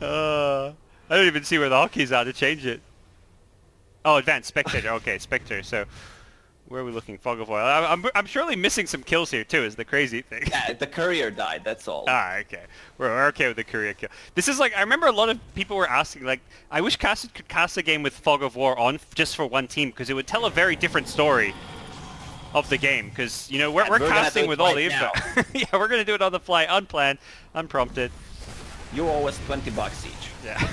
I don't even see where the hotkeys are to change it. Oh, advanced spectator. Okay, spectator. So, where are we looking? Fog of War. I'm surely missing some kills here too. Is the crazy thing? Yeah, the courier died. That's all. Ah, okay. We're okay with the courier kill. This is like, I remember a lot of people were asking, like, I wish Casted could cast a game with Fog of War on just for one team, because it would tell a very different story of the game, because, you know, we're casting with all the info. Yeah, we're going to do it on the fly, unplanned, unprompted. You owe us $20 each. Yeah.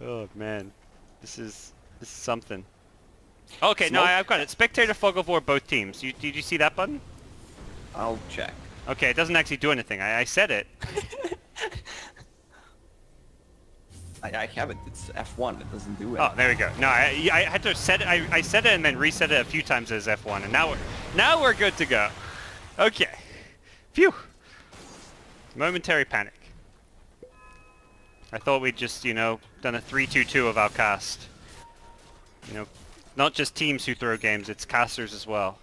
Oh, man. This is something. Okay, no, I've got it. Spectator, Fog of War, both teams. Did you see that button? I'll check. Okay, it doesn't actually do anything. I said it. I have it. It's F1. It doesn't do anything. Oh, there we go. No, I had to set it. I said it and then reset it a few times as F1, and now we're good to go. Okay. Phew. Momentary panic. I thought we'd just, you know, done a 3-2-2 of our cast. You know, not just teams who throw games, it's casters as well.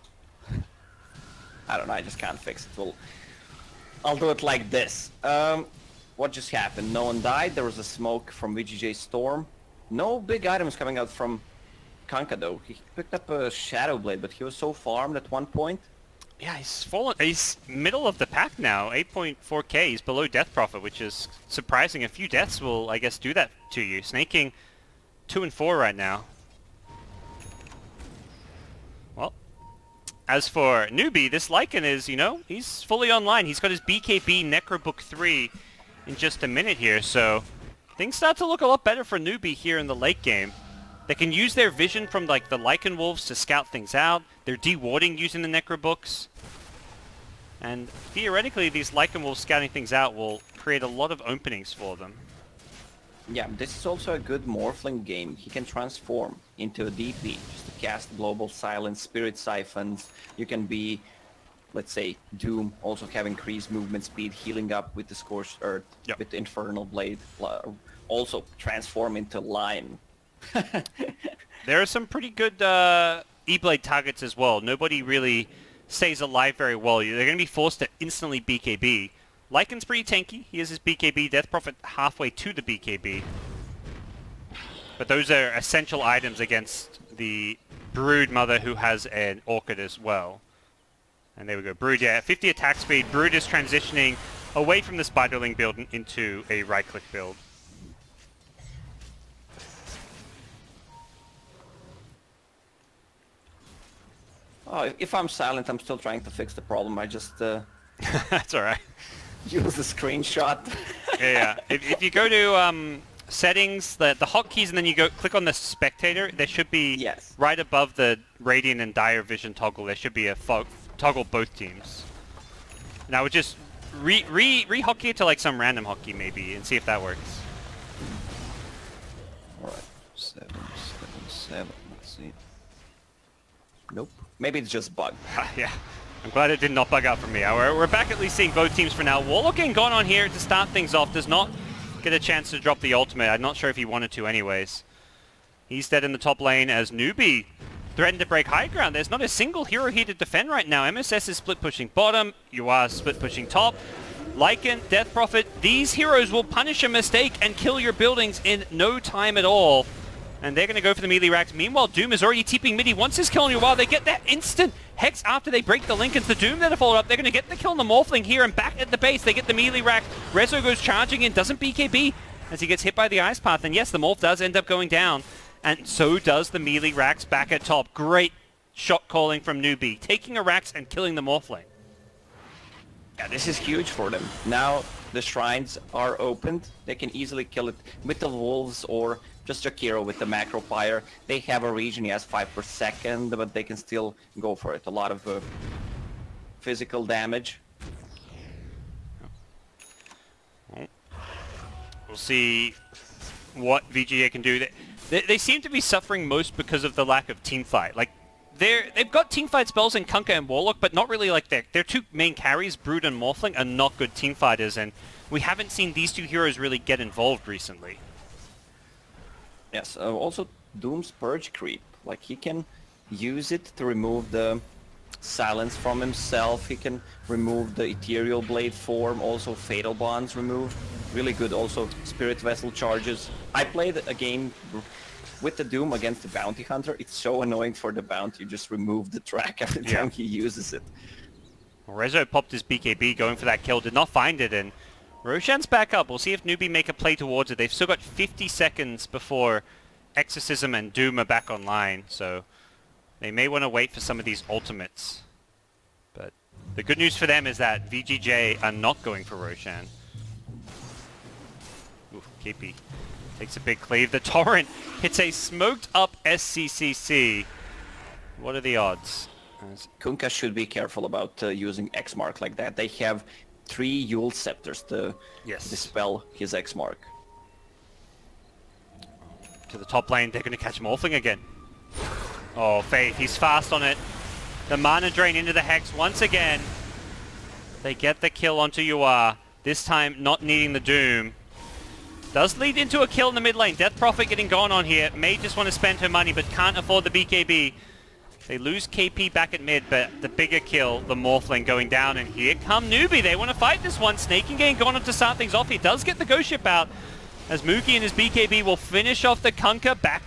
I don't know, I just can't fix it. Well, I'll do it like this. What just happened? No one died, there was a smoke from VGJ.Storm. No big items coming out from Kanka though. He picked up a Shadow Blade, but he was so farmed at one point. Yeah, he's fallen. He's middle of the pack now, 8.4k. He's below Death Prophet, which is surprising. A few deaths will, I guess, do that to you. Snaking 2 and 4 right now. Well, as for Newbee, this Lycan is, you know, he's fully online. He's got his BKB Necrobook 3 in just a minute here, so things start to look a lot better for Newbee here in the late game. They can use their vision from, like, the Lycan Wolves to scout things out. They're de-warding using the Necrobooks. And theoretically, these Lycan Wolves scouting things out will create a lot of openings for them. Yeah, this is also a good Morphling game. He can transform into a DP, just to cast Global Silence, Spirit Siphons. You can be, let's say, Doom, also have increased movement speed, healing up with the Scorched Earth, with the Infernal Blade. Also transform into Lion. There are some pretty good E-Blade targets as well. Nobody really stays alive very well. They're going to be forced to instantly BKB. Lycan's pretty tanky. He has his BKB. Death Prophet halfway to the BKB. But those are essential items against the Brood Mother, who has an Orchid as well. And there we go. Brood, yeah, 50 attack speed. Brood is transitioning away from the Spiderling build into a right-click build. Oh, if I'm silent, I'm still trying to fix the problem. I just... That's alright. use the screenshot. Yeah. If you go to settings, the hotkeys, and then you go click on the spectator, there should be Yes. right above the Radiant and Dire Vision toggle. There should be a toggle both teams. And I would just re-hotkey it to like some random hotkey maybe and see if that works. Alright, 7, 7, 7. Let's see. Nope. Maybe it's just bug. Yeah. I'm glad it did not bug out for me. We're back at least seeing both teams for now. Warlock getting gone on here to start things off. Does not get a chance to drop the ultimate. I'm not sure if he wanted to anyways. He's dead in the top lane as Newbee threatened to break high ground. There's not a single hero here to defend right now. MSS is split pushing bottom. You are split pushing top. Lycan, Death Prophet, these heroes will punish a mistake and kill your buildings in no time at all. And they're going to go for the melee racks. Meanwhile, Doom is already TPing mid. He wants his kill on Yuval. They get that instant Hex after they break the link. It's the Doom that are followed up. They're going to get the kill on the Morphling here and back at the base. They get the melee rack. Rezo goes charging in, doesn't BKB as he gets hit by the Ice Path. And yes, the Morph does end up going down. And so does the melee racks back at top. Great shot calling from Newbee, taking a racks and killing the Morphling. Yeah, this is huge for them. Now the shrines are opened. They can easily kill it with the wolves or just Jakiro with the macro fire. They have a region, he has 5 per second, but they can still go for it. A lot of physical damage. We'll see what VGJ can do. They seem to be suffering most because of the lack of teamfight. Like, they've got teamfight spells in Kunkka and Warlock, but not really like their two main carries, Brood and Morphling, are not good teamfighters, and we haven't seen these two heroes really get involved recently. Yes, also Doom's Purge creep. Like, he can use it to remove the silence from himself. He can remove the Ethereal Blade form, also Fatal Bonds removed. Really good also Spirit Vessel charges. I played a game with the Doom against the Bounty Hunter. It's so annoying for the Bounty. You just remove the track every time he uses it. Well, Rezo popped his BKB going for that kill, did not find it, and Roshan's back up. We'll see if Newbee make a play towards it. They've still got 50 seconds before Exorcism and Doom are back online, so they may want to wait for some of these ultimates. But the good news for them is that VGJ are not going for Roshan. Ooh, KP takes a big cleave. The Torrent hits a smoked up SCCC. What are the odds? Kunkka should be careful about using X-Mark like that. They have 3 Yule Scepters to dispel his X-Mark. To the top lane, they're going to catch Morphling again. Oh, Faith, he's fast on it. The mana drain into the Hex once again. They get the kill onto Yuar. This time, not needing the Doom. Does lead into a kill in the mid lane. Death Prophet getting gone on here. May just want to spend her money, but can't afford the BKB. They lose KP back at mid, but the bigger kill, the Morphling going down, and here come Newbee. They want to fight this one. Snaking getting gone on to start things off. He does get the Ghost Ship out, as Mookie and his BKB will finish off the Kunkka back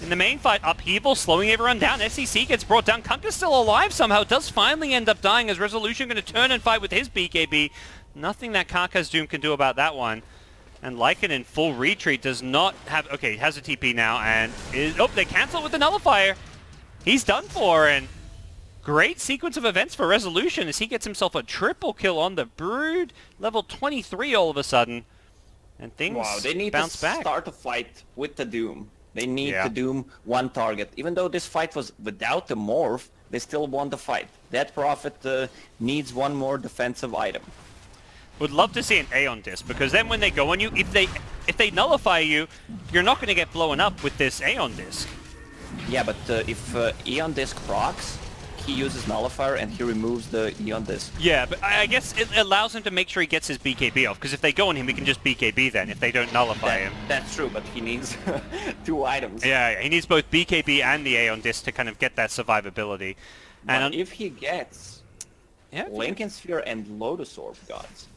in the main fight. Upheaval, slowing everyone down. SEC gets brought down. Kunkka's still alive somehow. Does finally end up dying, as Resolution going to turn and fight with his BKB. Nothing that Karka's Doom can do about that one. And Lycan in full retreat does not have... Okay, has a TP now, and is... Oh, they cancel it with the Nullifier. He's done for, and great sequence of events for Resolution as he gets himself a triple kill on the Brood. Level 23 all of a sudden. And things bounce back. They need to start a fight with the Doom. They need to Doom one target. Even though this fight was without the Morph, they still won the fight. That Prophet needs one more defensive item. Would love to see an Aeon Disc, because then when they go on you, if they nullify you, you're not going to get blown up with this Aeon Disc. Yeah, but if Aeon Disc procs, he uses Nullifier and he removes the Aeon Disc. Yeah, but I guess it allows him to make sure he gets his BKB off, because if they go on him, he can just BKB then, if they don't nullify him. That's true, but he needs 2 items. Yeah, he needs both BKB and the Aeon Disc to kind of get that survivability. But and if he gets Lincoln Sphere and Lotus Orb Gods,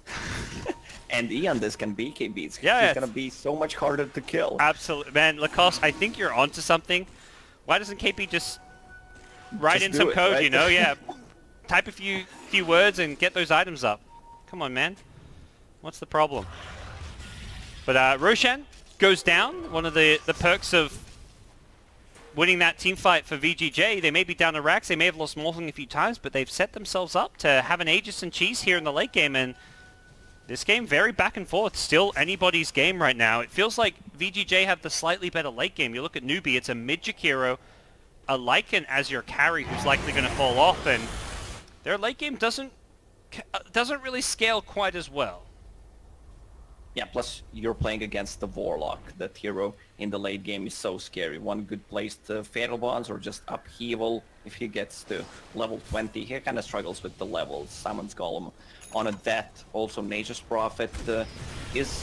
and Aeon Disc and BKB, he's going to be so much harder to kill. Absolutely. Man, Lacoste, I think you're onto something. Why doesn't KP just write in some code, you know? Yeah. Type a few words and get those items up. Come on, man. What's the problem? But Roshan goes down. One of the perks of winning that team fight for VGJ. They may be down to racks. They may have lost Morphling a few times, but they've set themselves up to have an Aegis and Cheese here in the late game, and This game very back and forth, still anybody's game right now. It feels like VGJ have the slightly better late game. You look at Newbee, it's a mid Jakiro, a Lycan as your carry who's likely going to fall off, and their late game doesn't really scale quite as well. Yeah, plus you're playing against the Warlock. That hero in the late game is so scary. One good placed Fatal Bonds or just upheaval. If he gets to level 20, he kind of struggles with the levels. Summons Golem on a death. Also Nature's Prophet is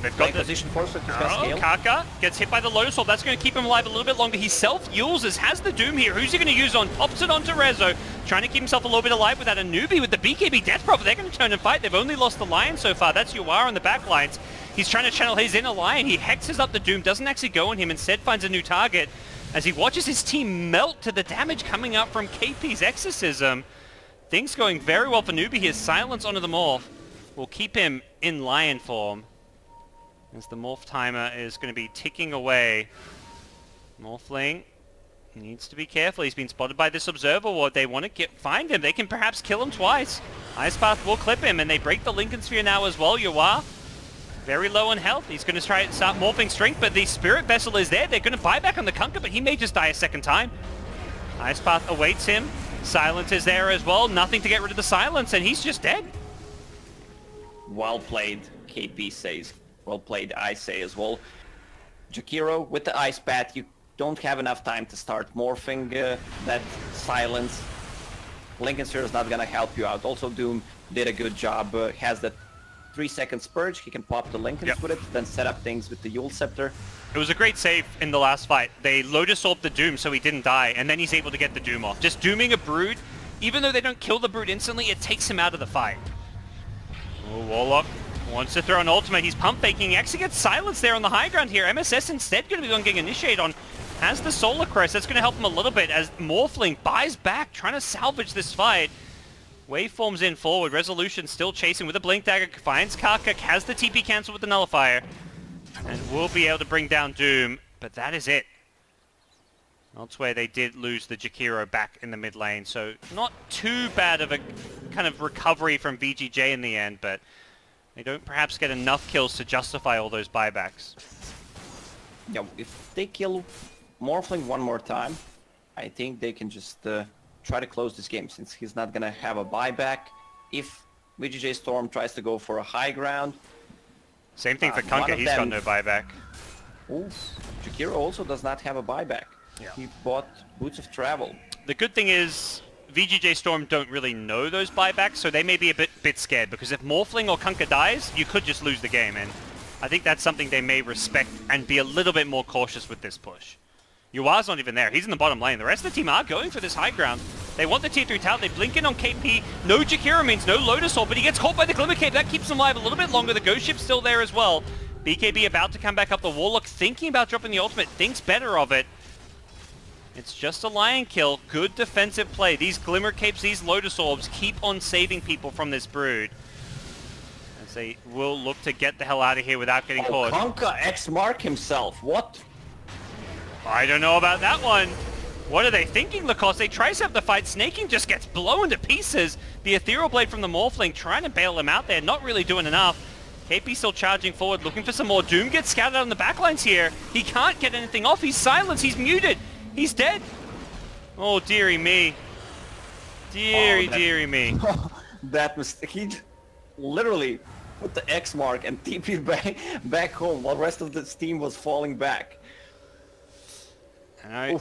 they've got position for so he's gonna scale. Kaka gets hit by the Lotus Orb. That's going to keep him alive a little bit longer. He self-uses, has the Doom here. Who's he going to use on? Pops it onto Rezo. Trying to keep himself a little bit alive without a Newbee with the BKB Death Prophet. They're going to turn and fight. They've only lost the Lion so far. That's Yuar on the back lines. He's trying to channel his inner Lion. He hexes up the Doom, doesn't actually go on him, instead finds a new target as he watches his team melt to the damage coming up from KP's Exorcism. Things going very well for Newbee. His silence onto the Morph will keep him in Lion form as the Morph timer is going to be ticking away. Morphling needs to be careful. He's been spotted by this Observer Ward. They want to find him. They can perhaps kill him twice. Ice Path will clip him, and they break the Lincoln Sphere now as well. Yuar very low on health. He's going to try and start morphing strength, but the Spirit Vessel is there. They're going to buy back on the Kunkka, but he may just die a second time. Ice Path awaits him. Silence is there as well. Nothing to get rid of the silence, and he's just dead. Well played, KP says. Well played, I say as well. Jakiro with the Ice Path, you don't have enough time to start morphing that silence. Lincoln Sphere is not going to help you out. Also, Doom did a good job. Has that 3-second Spurge. He can pop the Lincolns with it, then set up things with the Yule Scepter. It was a great save in the last fight. They Lotus Orbed the Doom so he didn't die, and then he's able to get the Doom off. Just dooming a Brood, even though they don't kill the Brood instantly, it takes him out of the fight. Oh, Warlock wants to throw an ultimate. He's pump faking. He actually gets silenced there on the high ground here. MSS instead going to be the one getting initiated on. Has the Solar Crest. That's going to help him a little bit as Morphling buys back, trying to salvage this fight. Waveforms in forward. Resolution still chasing with a Blink Dagger. Finds Karkak. Has the TP cancel with the Nullifier. And will be able to bring down Doom. But that is it. Elsewhere, they did lose the Jakiro back in the mid lane. So not too bad of a kind of recovery from VGJ in the end. But they don't perhaps get enough kills to justify all those buybacks. Yeah, if they kill Morphling one more time, I think they can just try to close this game, since he's not gonna have a buyback. If VGJ.Storm tries to go for a high ground... Same thing for Kunkka, he's got no buyback. Oof. Jakiro also does not have a buyback. Yeah. He bought Boots of Travel. The good thing is, VGJ.Storm don't really know those buybacks, so they may be a bit scared, because if Morphling or Kunkka dies, you could just lose the game, and I think that's something they may respect and be a little bit more cautious with this push. Yuar's not even there. He's in the bottom lane. The rest of the team are going for this high ground. They want the tier 3 tower. They blink in on KP. No Jakiro means no Lotus Orb, but he gets caught by the Glimmer Cape. That keeps him alive a little bit longer. The Ghost Ship's still there as well. BKB about to come back up. The Warlock thinking about dropping the ultimate. Thinks better of it. It's just a Lion kill. Good defensive play. These Glimmer Capes, these Lotus Orbs keep on saving people from this Brood. As they will look to get the hell out of here without getting caught. Kunkka X-Mark himself. What? I don't know about that one. What are they thinking, Lacoste? They try to set up the fight. Snaking just gets blown to pieces. The Ethereal Blade from the Morphling trying to bail him out there. Not really doing enough. KP still charging forward, looking for some more. Doom gets scouted out on the backlines here. He can't get anything off. He's silenced. He's muted. He's dead. Oh, dearie me. Dearie me. That mistake. He literally put the X mark and TP'd back home while the rest of the team was falling back. Alright.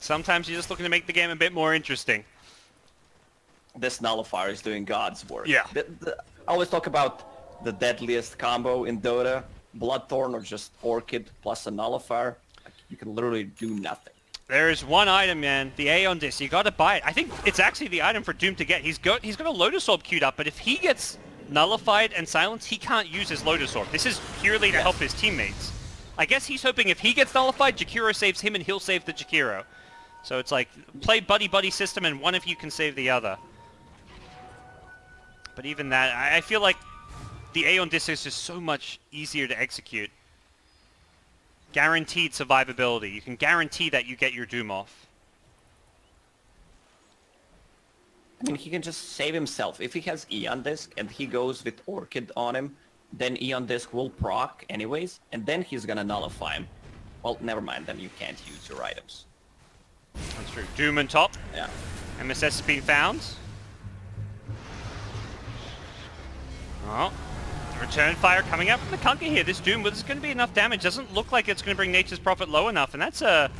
Sometimes you're just looking to make the game a bit more interesting. This Nullifier is doing God's work. Yeah. I always talk about the deadliest combo in Dota. Bloodthorn or just Orchid plus a Nullifier. You can literally do nothing. There is one item, man. The Aeon Disc. You gotta buy it. I think it's actually the item for Doom to get. He's got a Lotus Orb queued up, but if he gets nullified and silenced, he can't use his Lotus Orb. This is purely to help his teammates. I guess he's hoping if he gets nullified, Jakiro saves him and he'll save the Jakiro. So it's like, play buddy-buddy system and one of you can save the other. But even that, I feel like the Aeon Disc is just so much easier to execute. Guaranteed survivability. You can guarantee that you get your Doom off. I mean, he can just save himself. If he has Eon Disc and he goes with Orchid on him, then Eon Disc will proc anyways, and then he's gonna nullify him. Well, never mind, then you can't use your items. That's true. Doom on top. Yeah. MSS has been found. Oh. Return fire coming out from the Kunkka here. This Doom, but there's going to be enough damage. Doesn't look like it's going to bring Nature's Prophet low enough, and that's a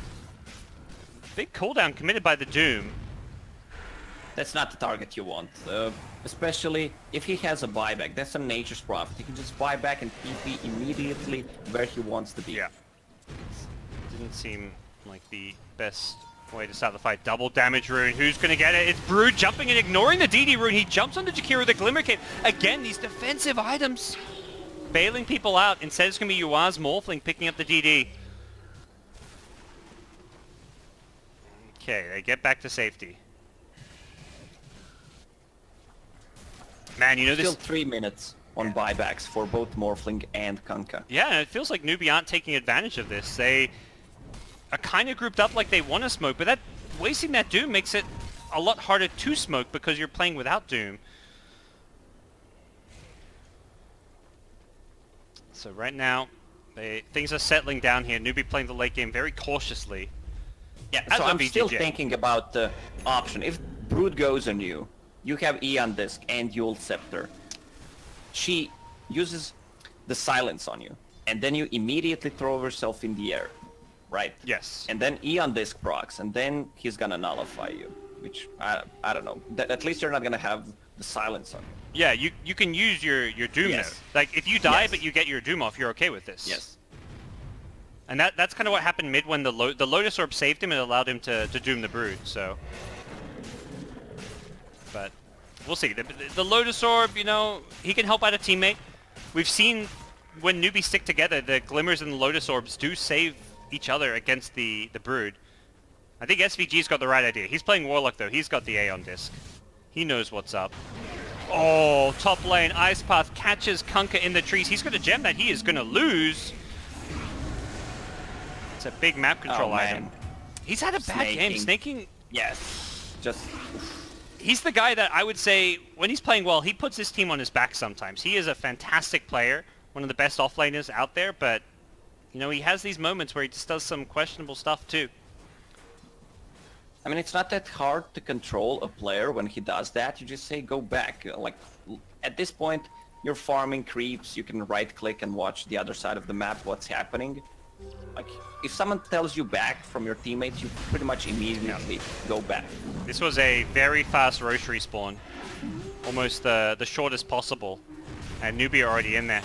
big cooldown committed by the Doom. That's not the target you want, especially if he has a buyback. That's a Nature's Prophet. He can just buy back and TP immediately where he wants to be. Yeah. Didn't seem like the best way to start the fight. Double damage rune. Who's going to get it? It's Brood jumping and ignoring the DD rune. He jumps onto Jakiro with the Glimmer Cape. Again, these defensive items bailing people out. Instead, it's going to be Yua's Morphling picking up the DD. Okay, they get back to safety. Man, you know this... Still 3 minutes on buybacks for both Morphling and Kunkka. Yeah, and it feels like Newbee aren't taking advantage of this. They are kind of grouped up like they want to smoke, but wasting that Doom makes it a lot harder to smoke because you're playing without Doom. So right now, things are settling down here. Newbee playing the late game very cautiously. Yeah, so I'm still thinking about the option. If Brood goes on you, you have Eon Disc and Yule Scepter. She uses the silence on you, and then you immediately throw yourself in the air. Right. Yes. And then Eon Disc procs, and then he's gonna nullify you, which I don't know. At least you're not gonna have the silence on you. Yeah, you can use your Doom now. Like if you die but you get your Doom off, you're okay with this. Yes. And that's kind of what happened mid when the Lotus Orb saved him and allowed him to Doom the Brood. So, but we'll see. The Lotus Orb, you know, he can help out a teammate. We've seen when Newbie stick together, the Glimmers and the Lotus Orbs do save each other against the Brood. I think SVG's got the right idea. He's playing Warlock though. He's got the Aeon Disc. He knows what's up. Oh, top lane. Ice Path catches Kunkka in the trees. He's going to gem that. He is going to lose. It's a big map control item. He's had a bad game. Snaking. Yes. Just... He's the guy that I would say, when he's playing well, he puts his team on his back sometimes. He is a fantastic player. One of the best offlaners out there, but you know, he has these moments where he just does some questionable stuff too. I mean, it's not that hard to control a player when he does that. You just say, go back. Like, at this point, you're farming creeps. You can right-click and watch the other side of the map, what's happening. Like, if someone tells you back from your teammates, you pretty much immediately go back. This was a very fast Roche respawn. Almost the shortest possible. And Newbee are already in there.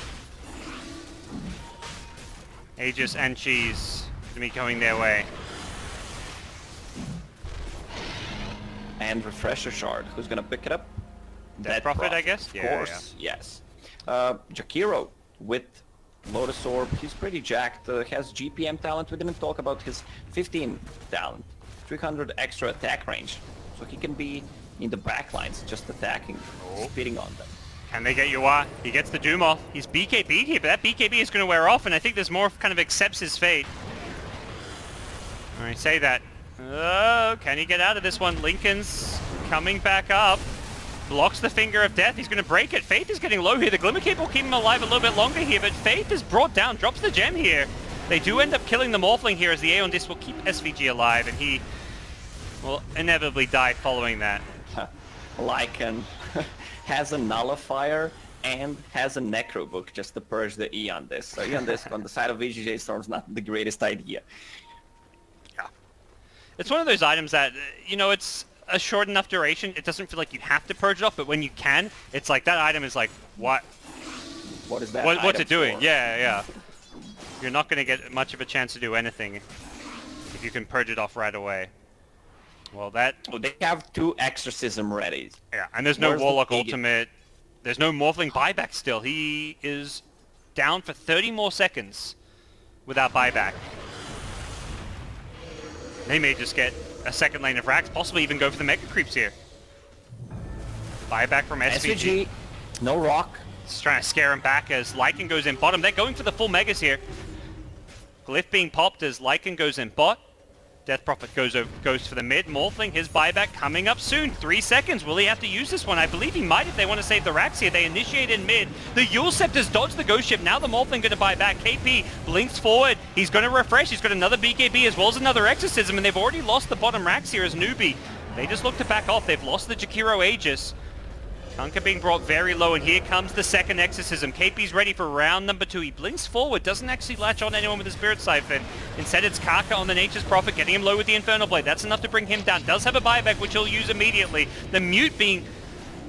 Aegis and Cheese to be going their way. And Refresher Shard. Who's gonna pick it up? Dead Prophet, I guess? Of course, yes. Jakiro with Lotus Orb. He's pretty jacked. Has GPM talent. We didn't talk about his 15 talent. 300 extra attack range. So he can be in the backlines just attacking, spitting on them. Can they get Yua? He gets the Doom off. He's BKB'd here, but that BKB is going to wear off, and I think there's more kind of accepts his fate. Alright, say that. Oh, can he get out of this one? Lincoln's coming back up. Blocks the Finger of Death. He's going to break it. Faith is getting low here. The Glimmer Cape will keep him alive a little bit longer here, but Faith is brought down. Drops the gem here. They do end up killing the Morphling here as the Aeon Disc will keep SVG alive, and he will inevitably die following that. Lycan has a Nullifier and has a Necro Book just to purge the Eon Disc. So Eon Disc on the side of VGJ.Storm is not the greatest idea. Yeah. It's one of those items that, you know, it's a short enough duration, it doesn't feel like you have to purge it off, but when you can, it's like that item is like, what? What is that What's it doing? for? Yeah. You're not going to get much of a chance to do anything if you can purge it off right away. Well, that... Oh, they have 2 Exorcism ready. Yeah, and there's no Warlock ultimate. There's no Morphling buyback still. He is down for 30 more seconds without buyback. They may just get a second lane of racks, possibly even go for the Mega Creeps here. Buyback from SVG. No rock. Just trying to scare him back as Lycan goes in bottom. They're going for the full Megas here. Glyph being popped as Lycan goes in bot. Death Prophet goes for the mid. Morphling, his buyback coming up soon. 3 seconds. Will he have to use this one? I believe he might if they want to save the racks here. They initiate in mid. The Yule Scepters dodge the Ghost Ship. Now the Morphling going to buy back. KP blinks forward. He's going to refresh. He's got another BKB as well as another Exorcism, and they've already lost the bottom racks here as Newbee. They just look to back off. They've lost the Jakiro Aegis. Kunkka being brought very low, and here comes the second Exorcism. KP's ready for round number 2. He blinks forward, doesn't actually latch on anyone with the Spirit Siphon. Instead, it's Kaka on the Nature's Prophet, getting him low with the Infernal Blade. That's enough to bring him down. Does have a buyback, which he'll use immediately. The Mute being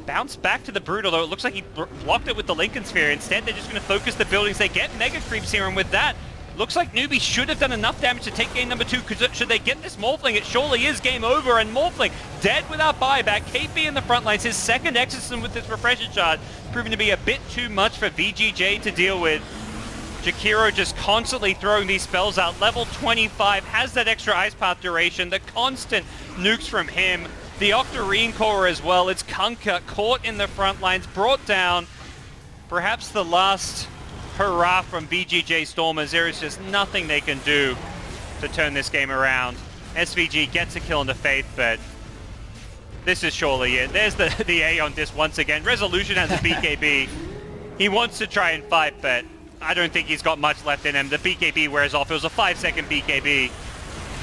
bounced back to the Brood, although it looks like he blocked it with the Lincoln Sphere. Instead, they're just going to focus the buildings. They get Mega Creeps here, and with that, looks like Newbee should have done enough damage to take game number 2, because should they get this Morphling, it surely is game over, and Morphling dead without buyback. KP in the front lines, his second Exorcism with this Refresher Charge, proving to be a bit too much for VGJ to deal with. Jakiro just constantly throwing these spells out. Level 25 has that extra Ice Path duration, the constant nukes from him, the Octarine Core as well. It's Kunkka caught in the front lines, brought down, perhaps the last hurrah from VGJ.Storm, as there is just nothing they can do to turn this game around. SVG gets a kill in the Faith, but this is surely it. There's the A on this once again. Resolution has a BKB. He wants to try and fight, but I don't think he's got much left in him. The BKB wears off. It was a 5-second BKB.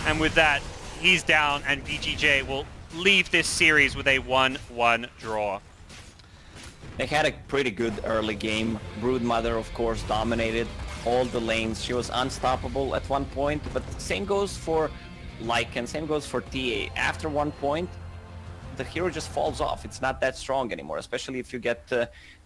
And with that, he's down, and VGJ will leave this series with a 1-1 draw. They had a pretty good early game. Broodmother, of course, dominated all the lanes. She was unstoppable at one point, but same goes for Lycan, same goes for TA. After one point, the hero just falls off. It's not that strong anymore, especially if you get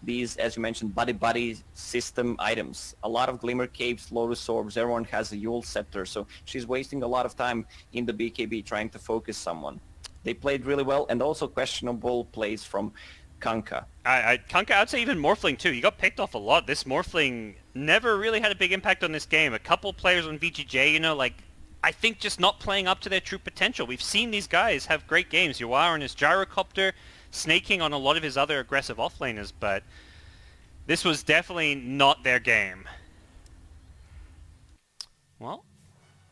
these, as you mentioned, buddy system items. A lot of Glimmer Capes, Lotus Orbs, everyone has a Yule Scepter, so she's wasting a lot of time in the BKB trying to focus someone. They played really well, and also questionable plays from Kunkka. Kunkka, I'd say even Morphling too. He got picked off a lot. This Morphling never really had a big impact on this game. A couple players on VGJ, you know, like, I think just not playing up to their true potential. We've seen these guys have great games. Yuar on his Gyrocopter, snaking on a lot of his other aggressive offlaners, but this was definitely not their game. Well,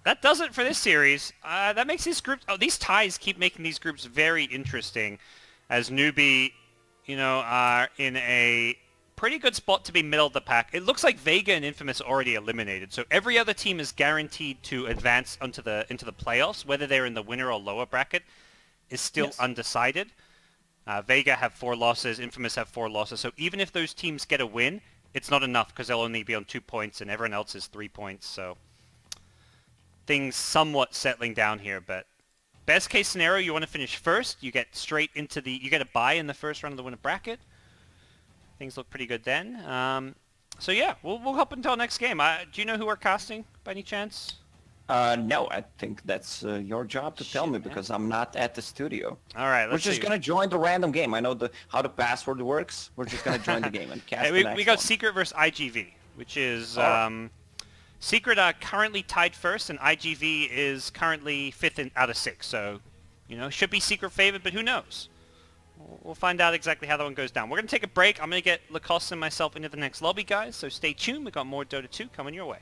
that does it for this series. That makes these groups... Oh, these ties keep making these groups very interesting, as Newbee, you know, are in a pretty good spot to be middle of the pack. It looks like Vega and Infamous are already eliminated, so every other team is guaranteed to advance into the playoffs, whether they're in the winner or lower bracket is still undecided. Vega have 4 losses, Infamous have 4 losses, so even if those teams get a win, it's not enough because they'll only be on 2 points and everyone else is 3 points, so things somewhat settling down here, but best case scenario, you want to finish first. You get straight into you get a bye in the first round of the winner bracket. Things look pretty good then. So yeah, we'll hop until next game. Do you know who we're casting by any chance? No, I think that's your job to tell me because I'm not at the studio. All right, we're just gonna join the random game. I know how the password works. We're just gonna join the game and cast. Hey, we got Secret versus IGV, which is Secret are currently tied first, and IGV is currently 5th out of 6. So, you know, should be Secret favored, but who knows? We'll find out exactly how that one goes down. We're going to take a break. I'm going to get Lacoste and myself into the next lobby, guys. So stay tuned. We've got more Dota 2 coming your way.